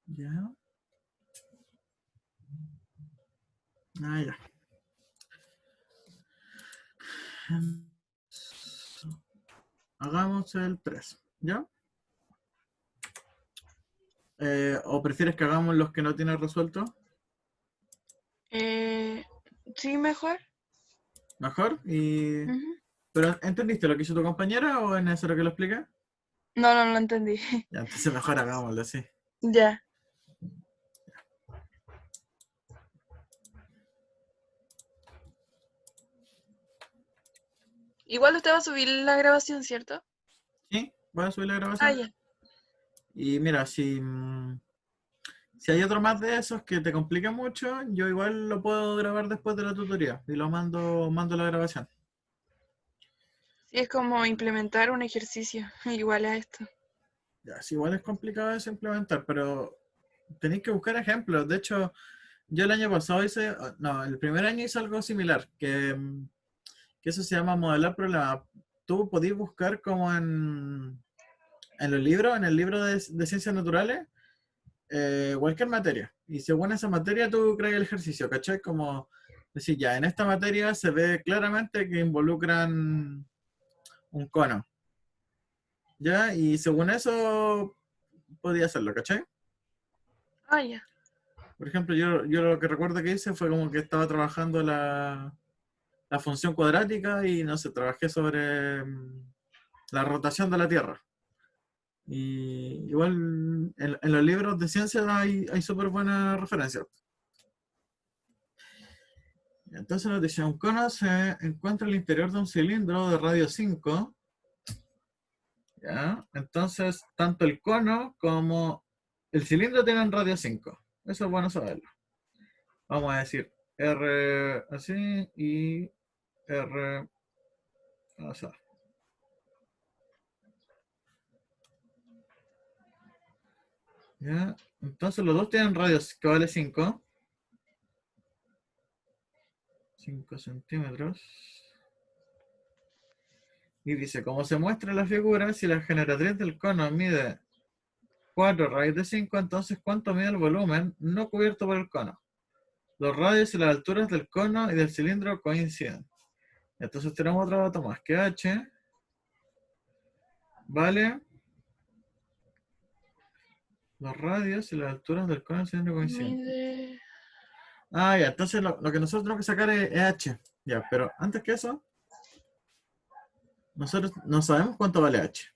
Ya. Ah, ya. Hagamos el 3, ¿ya? ¿O prefieres que hagamos los que no tienes resuelto? Sí, mejor. Mejor. Ujú. ¿Pero entendiste lo que hizo tu compañera o es necesario que lo explique? No, no lo entendí. Ya, entonces mejor hagámoslo, sí. Ya. Igual usted va a subir la grabación, ¿cierto? Sí, voy a subir la Ah, grabación. ya. Y mira, si hay otro más de esos que te complica mucho, yo igual lo puedo grabar después de la tutoría y lo mando la grabación. Sí, es como implementar un ejercicio igual a esto. Ya, sí, igual es complicado de implementar, pero tenéis que buscar ejemplos. De hecho, yo el año pasado no, el primer año hice algo similar, que eso se llama modelar problemas. Tú podés buscar como en los libros, en el libro de ciencias naturales, cualquier materia. Y según esa materia tú creas el ejercicio, ¿cachai? Como decir, ya, en esta materia se ve claramente que involucran un cono, ¿ya? Y según eso podía hacerlo, ¿cachai? Ah, ya. Por ejemplo, yo lo que recuerdo que hice fue como que estaba trabajando la función cuadrática y no sé, trabajé sobre la rotación de la Tierra. Y igual en los libros de ciencia hay súper buenas referencias. Entonces nos dice, un cono se encuentra en el interior de un cilindro de radio 5. ¿Ya? Entonces, tanto el cono como el cilindro tienen radio 5. Eso es bueno saberlo. Vamos a decir R así y R así. ¿Ya? Entonces los dos tienen radios que vale 5. 5 centímetros. Y dice, como se muestra en la figura, si la generatriz del cono mide 4 raíz de 5, entonces ¿cuánto mide el volumen no cubierto por el cono? Los radios y las alturas del cono y del cilindro coinciden. Entonces tenemos otro dato más, que H vale los radios y las alturas del cono y del cilindro coinciden. Mide... Ah, ya, entonces lo que nosotros tenemos que sacar es H. Ya, pero antes que eso, nosotros no sabemos cuánto vale H.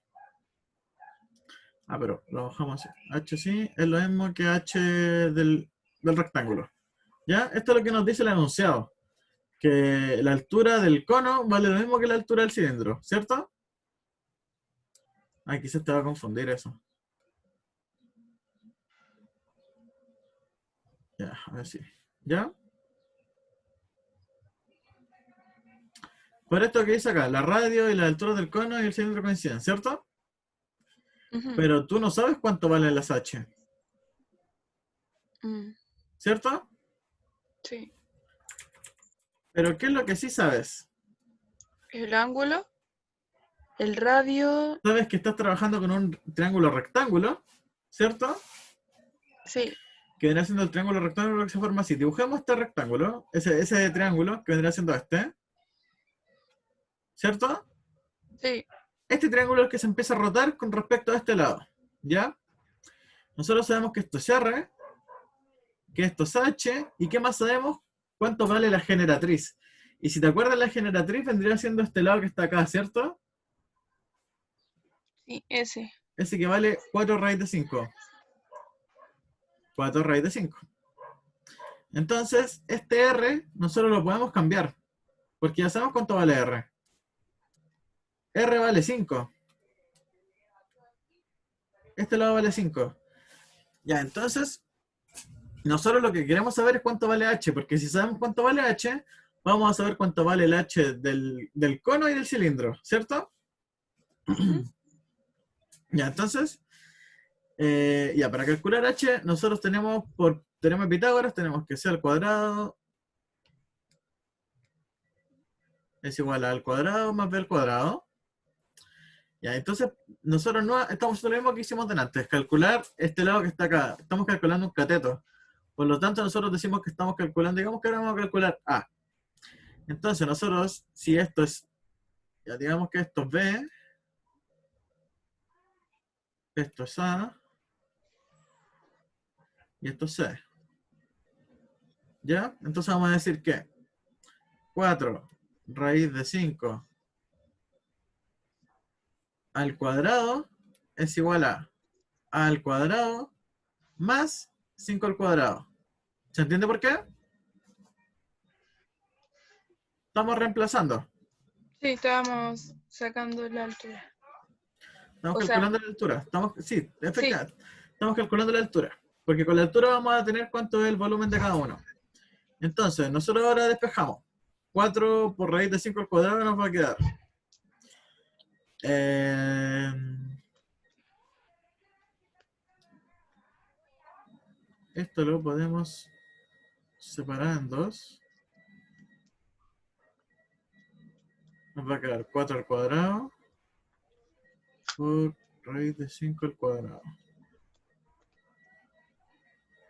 Ah, pero lo bajamos así. H sí es lo mismo que H del rectángulo. ¿Ya? Esto es lo que nos dice el enunciado. Que la altura del cono vale lo mismo que la altura del cilindro, ¿cierto? Ah, quizás te va a confundir eso. Ya, a ver si. ¿Ya? Por esto que dice acá, la radio y la altura del cono y el cilindro coinciden, ¿cierto? Ujú. Pero tú no sabes cuánto valen las H, ¿cierto? Sí. Pero ¿qué es lo que sí sabes? El ángulo, el radio, Sabes que estás trabajando con un triángulo rectángulo, ¿cierto? sí, Que vendrá siendo el triángulo rectángulo que se forma así. Dibujemos este rectángulo, ese triángulo que vendrá siendo este, ¿cierto? sí, Este triángulo es el que se empieza a rotar con respecto a este lado, ¿ya? Nosotros sabemos que esto es R, que esto es H, y ¿qué más sabemos? ¿Cuánto vale la generatriz? Y si te acuerdas, la generatriz vendría siendo este lado que está acá, ¿cierto? sí, ese. Ese que vale 4 raíz de 5. 4 raíz de 5. Entonces, este R nosotros lo podemos cambiar, porque ya sabemos cuánto vale R. R vale 5. Este lado vale 5. Ya, entonces, nosotros lo que queremos saber es cuánto vale H, porque si sabemos cuánto vale H, vamos a saber cuánto vale el H del cono y del cilindro, ¿cierto? Ya, entonces, ya, para calcular H, nosotros tenemos Pitágoras, tenemos que C al cuadrado es igual a al cuadrado más B al cuadrado. Ya, entonces, nosotros no estamos haciendo lo mismo que hicimos delante, es calcular este lado que está acá. Estamos calculando un cateto. Por lo tanto, nosotros decimos que estamos calculando, digamos que ahora vamos a calcular A. Entonces, nosotros, si esto es, ya digamos que esto es B, esto es A, y esto es C. ¿Ya? Entonces vamos a decir que 4 raíz de 5 al cuadrado es igual a al cuadrado más 5 al cuadrado. ¿Se entiende por qué? Estamos reemplazando. Sí, estábamos sacando la altura. Estamos O sea, calculando la altura. Sí, sí, efectivamente. Estamos calculando la altura. Porque con la altura vamos a tener cuánto es el volumen de cada uno. Entonces, nosotros ahora despejamos. 4 por raíz de 5 al cuadrado nos va a quedar. Esto lo podemos separar en dos. Nos va a quedar 4 al cuadrado por raíz de 5 al cuadrado.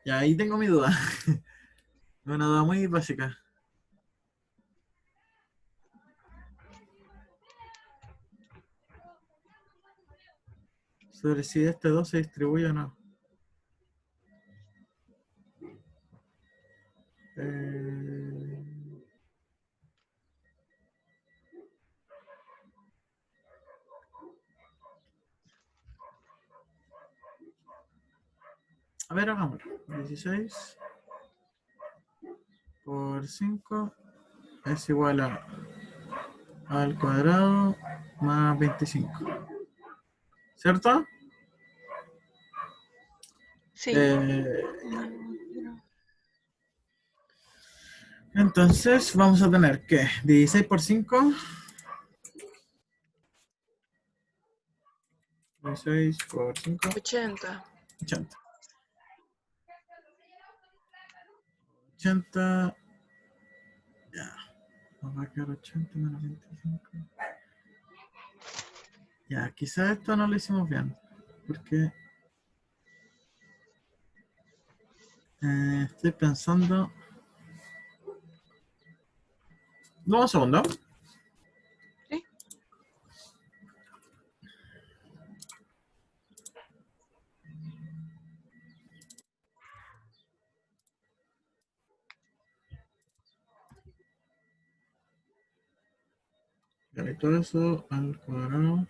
Y ahí tengo mi duda. Una duda muy básica. Sobre si este 2 se distribuye o no. A ver, hagámoslo. 16 por 5 es igual a al cuadrado más 25. ¿Cierto? Sí. Entonces vamos a tener que 16 por 5. 16 por 5. 80. 80. 80. Ya. Nos va a quedar 80 menos 25. Ya, quizás esto no lo hicimos bien. Porque estoy pensando. No, un segundo. ¿Sí? Y todo eso al cuadrado.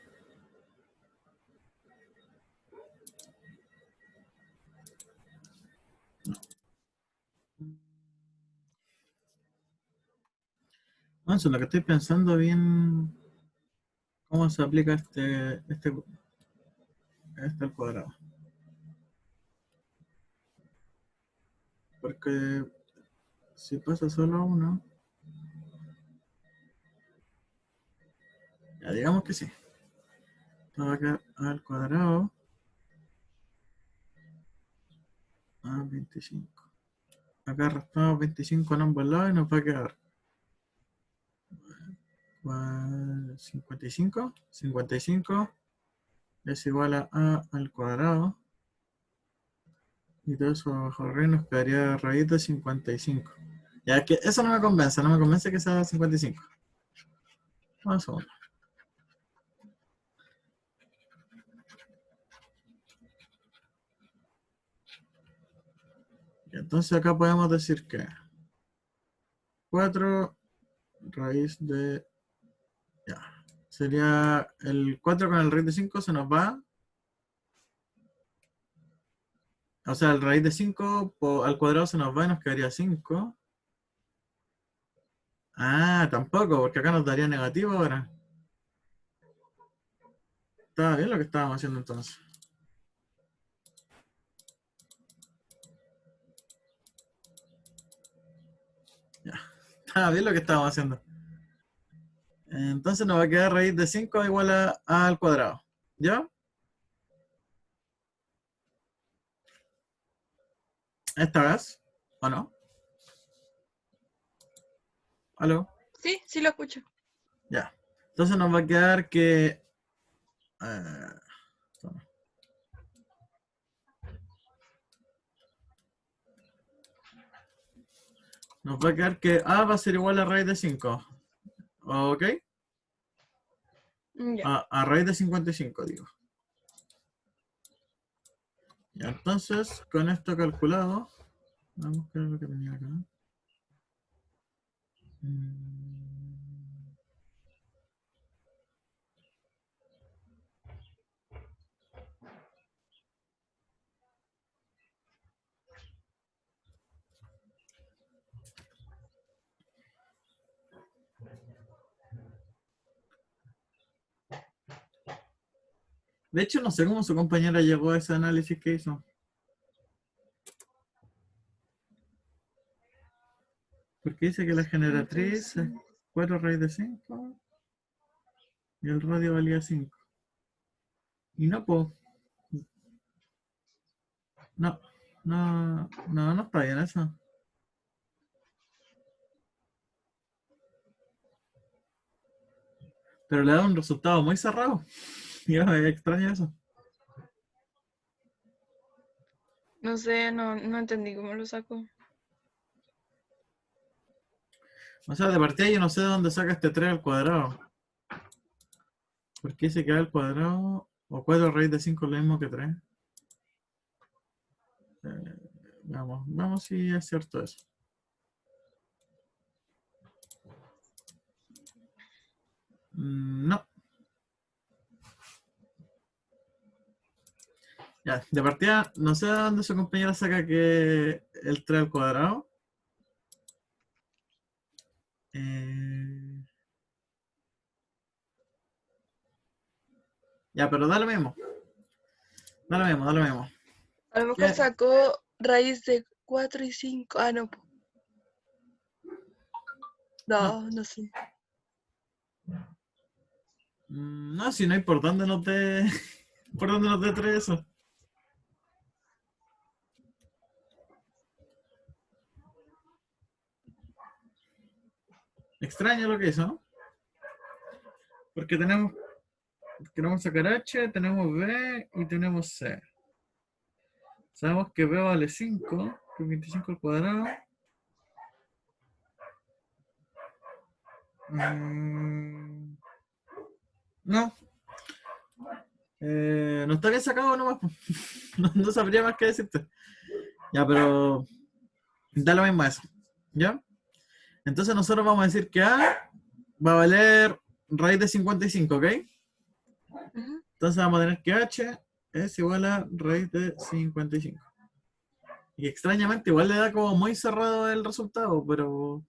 Entonces, lo que estoy pensando bien. ¿Cómo se aplica este al cuadrado? Porque si pasa solo a uno. Ya digamos que sí. Esto va a quedar al cuadrado a 25. Acá arrastramos 25 en ambos lados y nos va a quedar 55. 55 es igual a al cuadrado. Y todo eso bajo el nos quedaría raíz de 55. Ya que eso no me convence que sea 55. Vamos a ver. Y entonces acá podemos decir que 4 raíz de... Ya. Sería el 4 con el raíz de 5 se nos va. O sea, el raíz de 5 al cuadrado se nos va y nos quedaría 5. Ah, tampoco, porque acá nos daría negativo ahora. Estaba bien lo que estábamos haciendo entonces. Ya, estaba bien lo que estábamos haciendo. Entonces nos va a quedar raíz de 5 igual a al cuadrado. ¿Ya? ¿Esta vez? ¿O no? ¿Aló? Sí, sí lo escucho. Ya. Entonces nos va a quedar que... nos va a quedar que A va a ser igual a raíz de 5. ¿Ok? Ya. A raíz de 55, digo. Ya, entonces, con esto calculado, vamos a ver lo que tenía acá. De hecho, no sé cómo su compañera llegó a ese análisis que hizo. Porque dice que la generatriz es 4 raíz de 5 y el radio valía 5. Y no, pues, no está bien eso. Pero le da un resultado muy cerrado. Y es extraño eso. No sé, no entendí cómo lo sacó. O sea, de partida yo no sé de dónde saca este 3 al cuadrado. Porque dice que A al cuadrado o 4 raíz de 5 es lo mismo que 3. Vamos si es cierto eso. No. Ya, de partida, no sé de dónde su compañera saca que el 3 al cuadrado. Eh, Ya, pero da lo mismo. Da lo mismo, da lo mismo. A lo mejor Ya. sacó raíz de 4 y 5. Ah, no. No, No sé. no, si no hay por dónde nos dé. Por dónde nos dé 3 eso. Extraño lo que hizo, ¿no? Porque queremos sacar H, tenemos B y tenemos C. Sabemos que B vale 5, que es 25 al cuadrado. No. No está bien sacado nomás. No sabría más qué decirte. Ya, pero da lo mismo eso. ¿Ya? Entonces nosotros vamos a decir que A va a valer raíz de 55, ¿ok? Ujú. Entonces vamos a tener que H es igual a raíz de 55. Y extrañamente igual le da como muy cerrado el resultado, pero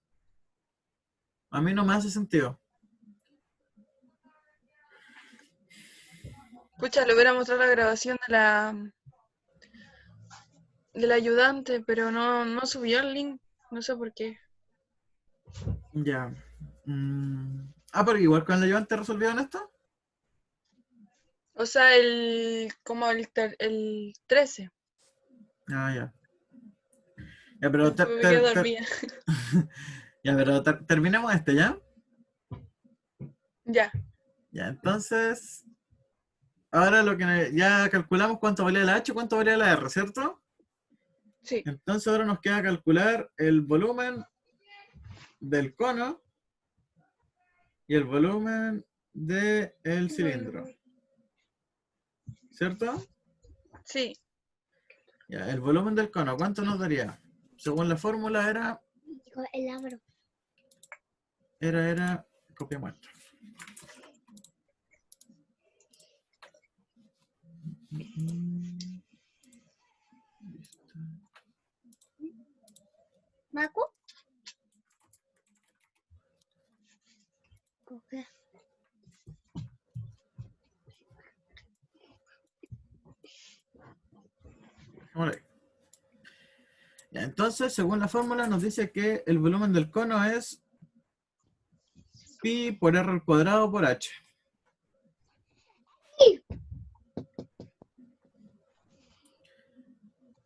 a mí no me hace sentido. Pucha, le hubiera mostrado la grabación del ayudante, pero no subió el link. No sé por qué. Ya. Pero igual con el ayudante resolvieron esto. O sea, como el 13. Ah, ya. Ya, pero, Me quedé dormida. ya, pero terminemos este, ¿ya? Ya, Ya, entonces, ahora ya calculamos cuánto valía la H, cuánto valía la R, ¿cierto? sí. Entonces ahora nos queda calcular el volumen del cono y el volumen del cilindro, ¿cierto? Sí. Ya, el volumen del cono, ¿cuánto nos daría? Según la fórmula Dijo el abro. era, copia muestra. ¿Macu? Coge. Dejémoslo ahí. Ya, entonces, según la fórmula, nos dice que el volumen del cono es pi por r al cuadrado por h.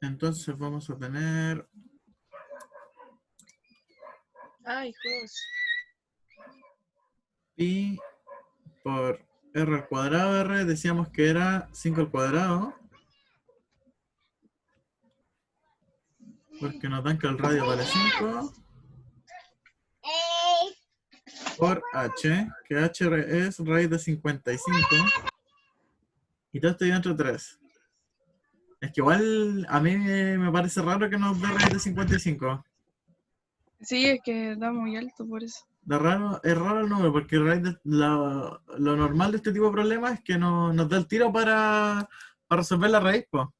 Entonces vamos a tener Ay, Dios. pi por r al cuadrado. R decíamos que era 5 al cuadrado. Porque nos dan que el radio vale 5. Por h, que h es raíz de 55. Y todo esto dentro de 3. Es que igual a mí me parece raro que nos dé raíz de 55. Sí, es que da muy alto por eso. Es raro el número, porque lo normal de este tipo de problemas es que nos da el tiro para resolver la raíz, po.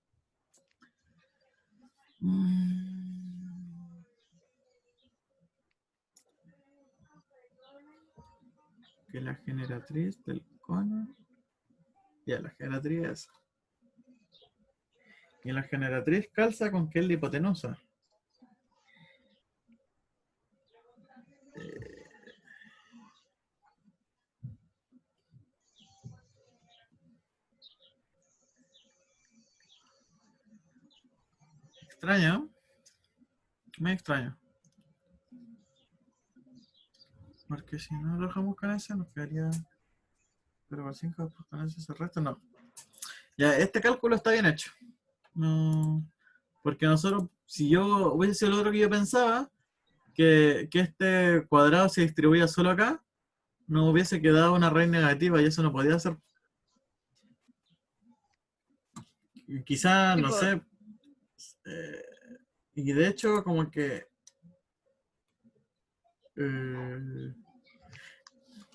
Que la generatriz del cono. Ya, la generatriz es. Y la generatriz calza con que es la hipotenusa. Extraño, ¿no? Muy extraño. Porque si no lo dejamos con ese, nos quedaría. Pero por 5 con ese se resta, no. Ya, este cálculo está bien hecho. No. Porque nosotros, si yo hubiese sido lo otro que yo pensaba, que este cuadrado se distribuía solo acá, no hubiese quedado una raíz negativa y eso no podía ser. Quizá, no Tipo, sé. eh, y de hecho, como que. eh,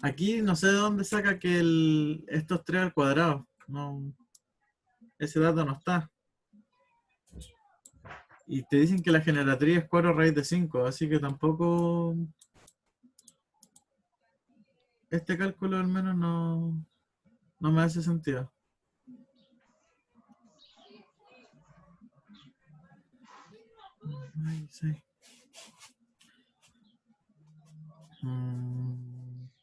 aquí no sé de dónde saca que estos 3 al cuadrado. No. ese dato no está. Y te dicen que la generatriz es 4 raíz de 5, así que tampoco... Este cálculo al menos no me hace sentido. Ay, sí.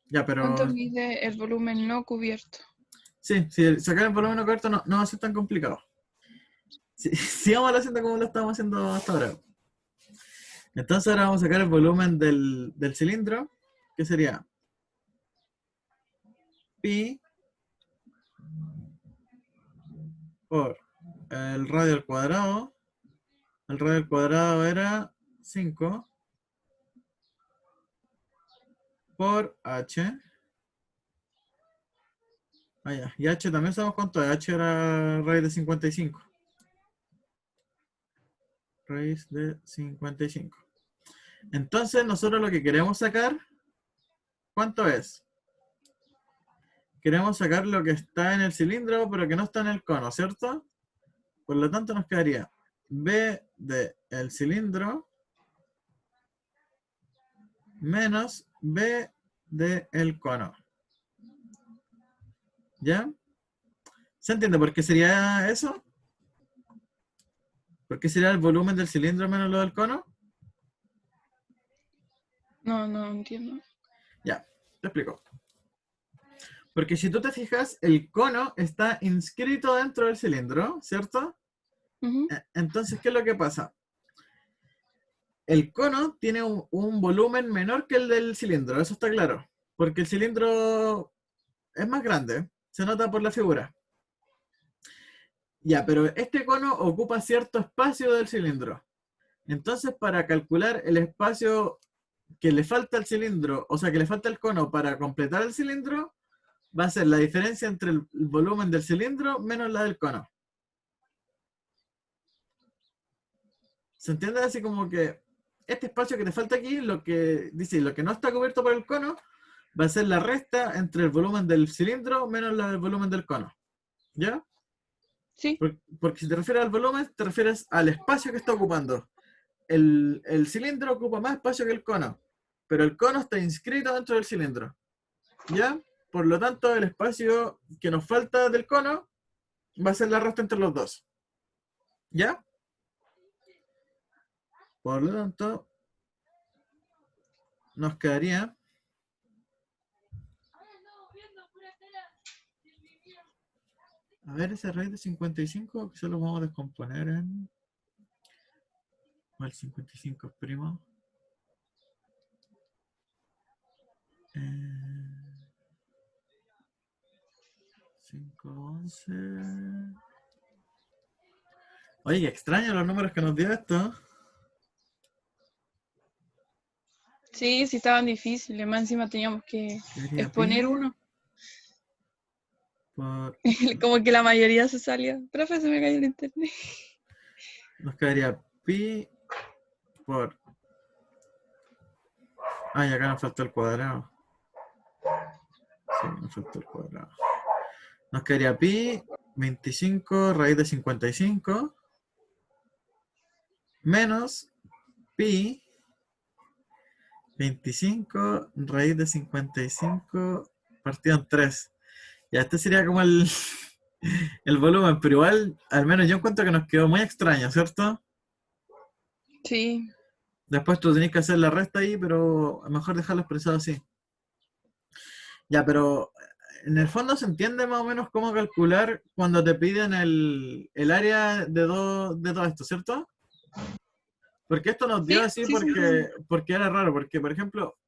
Ya, ¿Cuánto pero... mide el volumen no cubierto? Sí, si sacar el volumen corto no va a ser tan complicado. Sigamos haciendo como lo estamos haciendo hasta ahora. Entonces ahora vamos a sacar el volumen del cilindro, que sería pi por el radio al cuadrado. El radio al cuadrado era 5 por h. Ah, ya. Y h también sabemos cuánto es. H era raíz de 55. Raíz de 55. Entonces nosotros lo que queremos sacar, ¿cuánto es? Queremos sacar lo que está en el cilindro, pero que no está en el cono, ¿cierto? Por lo tanto nos quedaría B del cilindro menos B del cono. ¿Ya? ¿Se entiende por qué sería eso? ¿Por qué sería el volumen del cilindro menos lo del cono? No entiendo. Ya, te explico. Porque si tú te fijas, el cono está inscrito dentro del cilindro, ¿cierto? Ujú. Entonces, ¿qué es lo que pasa? El cono tiene un volumen menor que el del cilindro, eso está claro. Porque el cilindro es más grande, se nota por la figura. Ya, pero este cono ocupa cierto espacio del cilindro. Entonces, para calcular el espacio que le falta al cilindro, o sea, que le falta al cono para completar el cilindro, va a ser la diferencia entre el volumen del cilindro menos la del cono. ¿Se entiende? Así como que este espacio que te falta aquí, lo que dice, lo que no está cubierto por el cono, va a ser la resta entre el volumen del cilindro menos el volumen del cono. ¿Ya? Sí, Porque si te refieres al volumen, te refieres al espacio que está ocupando. El cilindro ocupa más espacio que el cono, pero el cono está inscrito dentro del cilindro. ¿Ya? Por lo tanto, el espacio que nos falta del cono va a ser la resta entre los dos. ¿Ya? Por lo tanto, nos quedaría... A ver, ese raíz de 55, que solo vamos a descomponer en... El 55 es primo. 5, 11... Oye, qué extraño los números que nos dio esto. sí estaban difíciles. Más encima teníamos que Quedaría exponer pi uno. por... Como que la mayoría se salía. Profe, se me cayó el internet. Nos quedaría pi por... Ah, y acá nos faltó el cuadrado. Sí, nos faltó el cuadrado. Nos quedaría pi 25 raíz de 55 menos pi 25 raíz de 55 partido en 3. Ya, este sería como el volumen, pero igual, al menos yo encuentro que nos quedó muy extraño, ¿cierto? Sí, Después tú tenés que hacer la resta ahí, pero mejor dejarlo expresado así. Ya, pero en el fondo se entiende más o menos cómo calcular cuando te piden el área de todo esto, ¿cierto? Porque esto nos dio así sí. porque era raro, porque por ejemplo,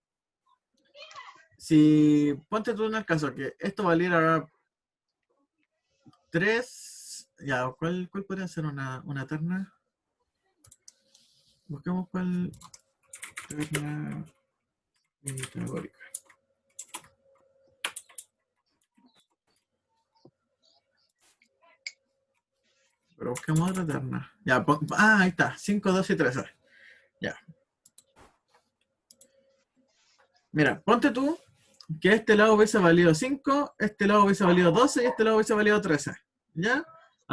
si ponte tú en el caso que esto valiera 3, ya, ¿cuál podría ser una terna? Busquemos cuál terna pitagórica. Pero busquemos otra terna. Ya, ahí está, 5, 2 y 3. Ya. Mira, ponte tú que este lado hubiese valido 5, este lado hubiese valido 12 y este lado hubiese valido 13. ¿Ya?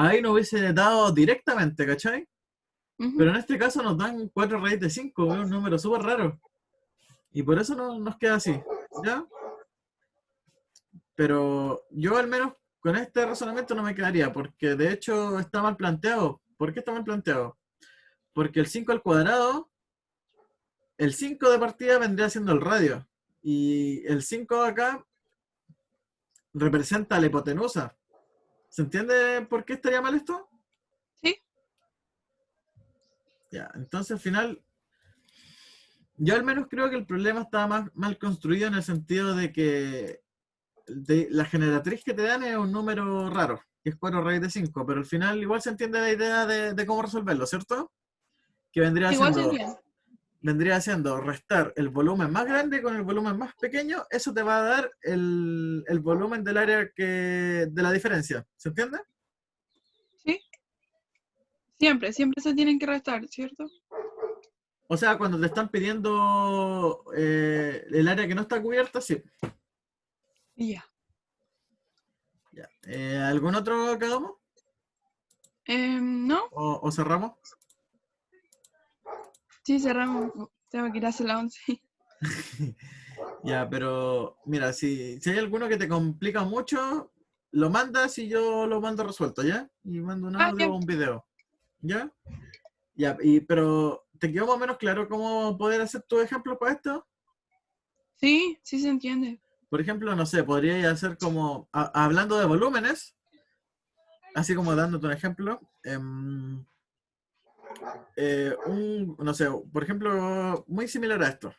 ahí nos hubiese dado directamente, ¿cachai? Ujú. Pero en este caso nos dan 4 raíz de 5, es un número súper raro. Y por eso nos queda así, ¿ya? Pero yo al menos con este razonamiento no me quedaría, porque de hecho está mal planteado. ¿Por qué está mal planteado? Porque el 5 al cuadrado, el 5 de partida vendría siendo el radio. Y el 5 acá representa la hipotenusa. ¿Se entiende por qué estaría mal esto? Sí, Ya, entonces al final, yo al menos creo que el problema está más mal construido en el sentido de que la generatriz que te dan es un número raro, que es 4 raíz de 5, pero al final igual se entiende la idea de cómo resolverlo, ¿cierto? Que igual se entiende. vendría siendo restar el volumen más grande con el volumen más pequeño, eso te va a dar el volumen del área de la diferencia, ¿se entiende? Sí, siempre se tienen que restar, ¿cierto? O sea, cuando te están pidiendo el área que no está cubierta, sí. Y ya. Ya. ¿Algún otro que hagamos? ¿No? ¿O cerramos? Sí, cerramos. Tengo que ir a hacer la 11. Ya, pero mira, si hay alguno que te complica mucho, lo mandas y yo lo mando resuelto, ¿ya? Y mando un Ah, audio ya. o un video, ¿ya? Ya, pero ¿te quedó más o menos claro cómo poder hacer tu ejemplo para esto? Sí, sí se entiende. Por ejemplo, no sé, podría hacer como, hablando de volúmenes, así como dándote un ejemplo, no sé, por ejemplo, muy similar a esto.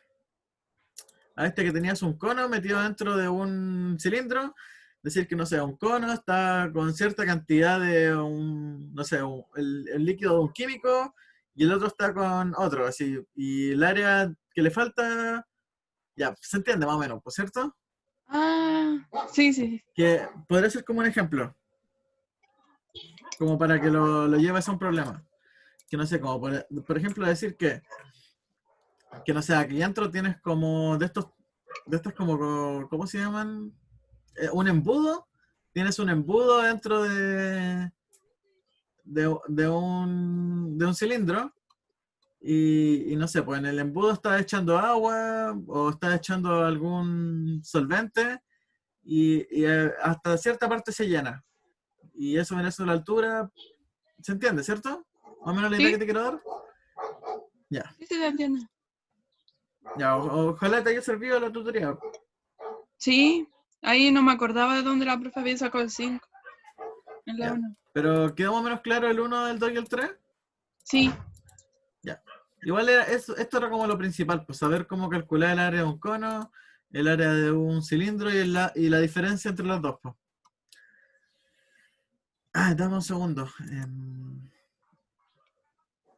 A este que tenías un cono metido dentro de un cilindro, decir que, no sé, un cono está con cierta cantidad de un, no sé, el líquido de un químico y el otro está con otro, así, y el área que le falta, ya, se entiende más o menos, ¿por cierto? Ah, sí, sí. Que podría ser como un ejemplo, como para que lo lleves a un problema. Que no sé, como por ejemplo decir que no sé, aquí dentro tienes como de estos como, ¿cómo se llaman? Un embudo, tienes un embudo dentro de un cilindro y no sé, pues en el embudo estás echando agua o estás echando algún solvente y hasta cierta parte se llena. Y eso viene a la altura, ¿se entiende, cierto? Más o menos la idea Sí, que te quiero dar. Ya, sí se entiende. ya, ojalá te haya servido la tutoría. Sí, ahí no me acordaba de dónde la profe había sacado el 5 en la Ya. 1. Pero quedó más o menos claro el uno, el 2 y el 3. Sí, Ya. Igual esto era como lo principal, pues saber cómo calcular el área de un cono, el área de un cilindro y la diferencia entre los dos, pues. Dame un segundo.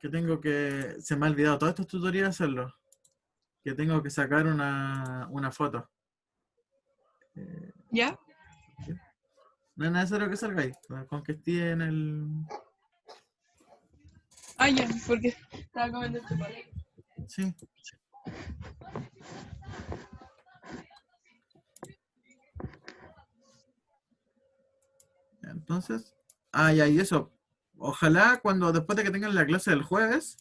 Que tengo que. Se me ha olvidado todos estos tutoriales hacerlos. Que tengo que sacar una foto. ¿ya? No es necesario que salga ahí. Con que esté en el. Ah, ya, porque estaba comiendo chocolate. Sí. Entonces. Ya, y eso. Ojalá cuando después de que tengan la clase del jueves,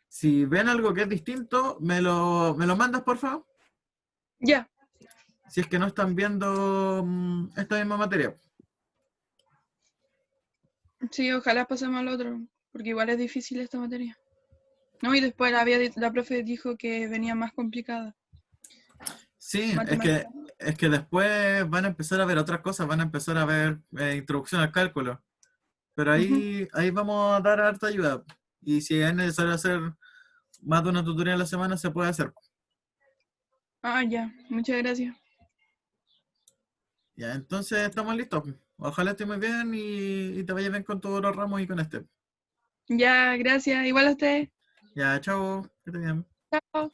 si ven algo que es distinto, me lo mandas, por favor. Ya, Si es que no están viendo esta misma materia. sí, ojalá pasemos al otro, porque igual es difícil esta materia. No, y después la profe dijo que venía más complicada. Sí, Matemática. es que después van a empezar a ver otras cosas, van a empezar a ver introducción al cálculo. Pero Ujú. ahí vamos a dar harta ayuda. Y si es necesario hacer más de una tutoría a la semana, se puede hacer. Ah, ya, muchas gracias. Ya, entonces estamos listos. Ojalá estés muy bien y te vaya bien con todos los ramos y con este. Ya, gracias. Igual a usted. Ya, chao, que estés bien. Chao.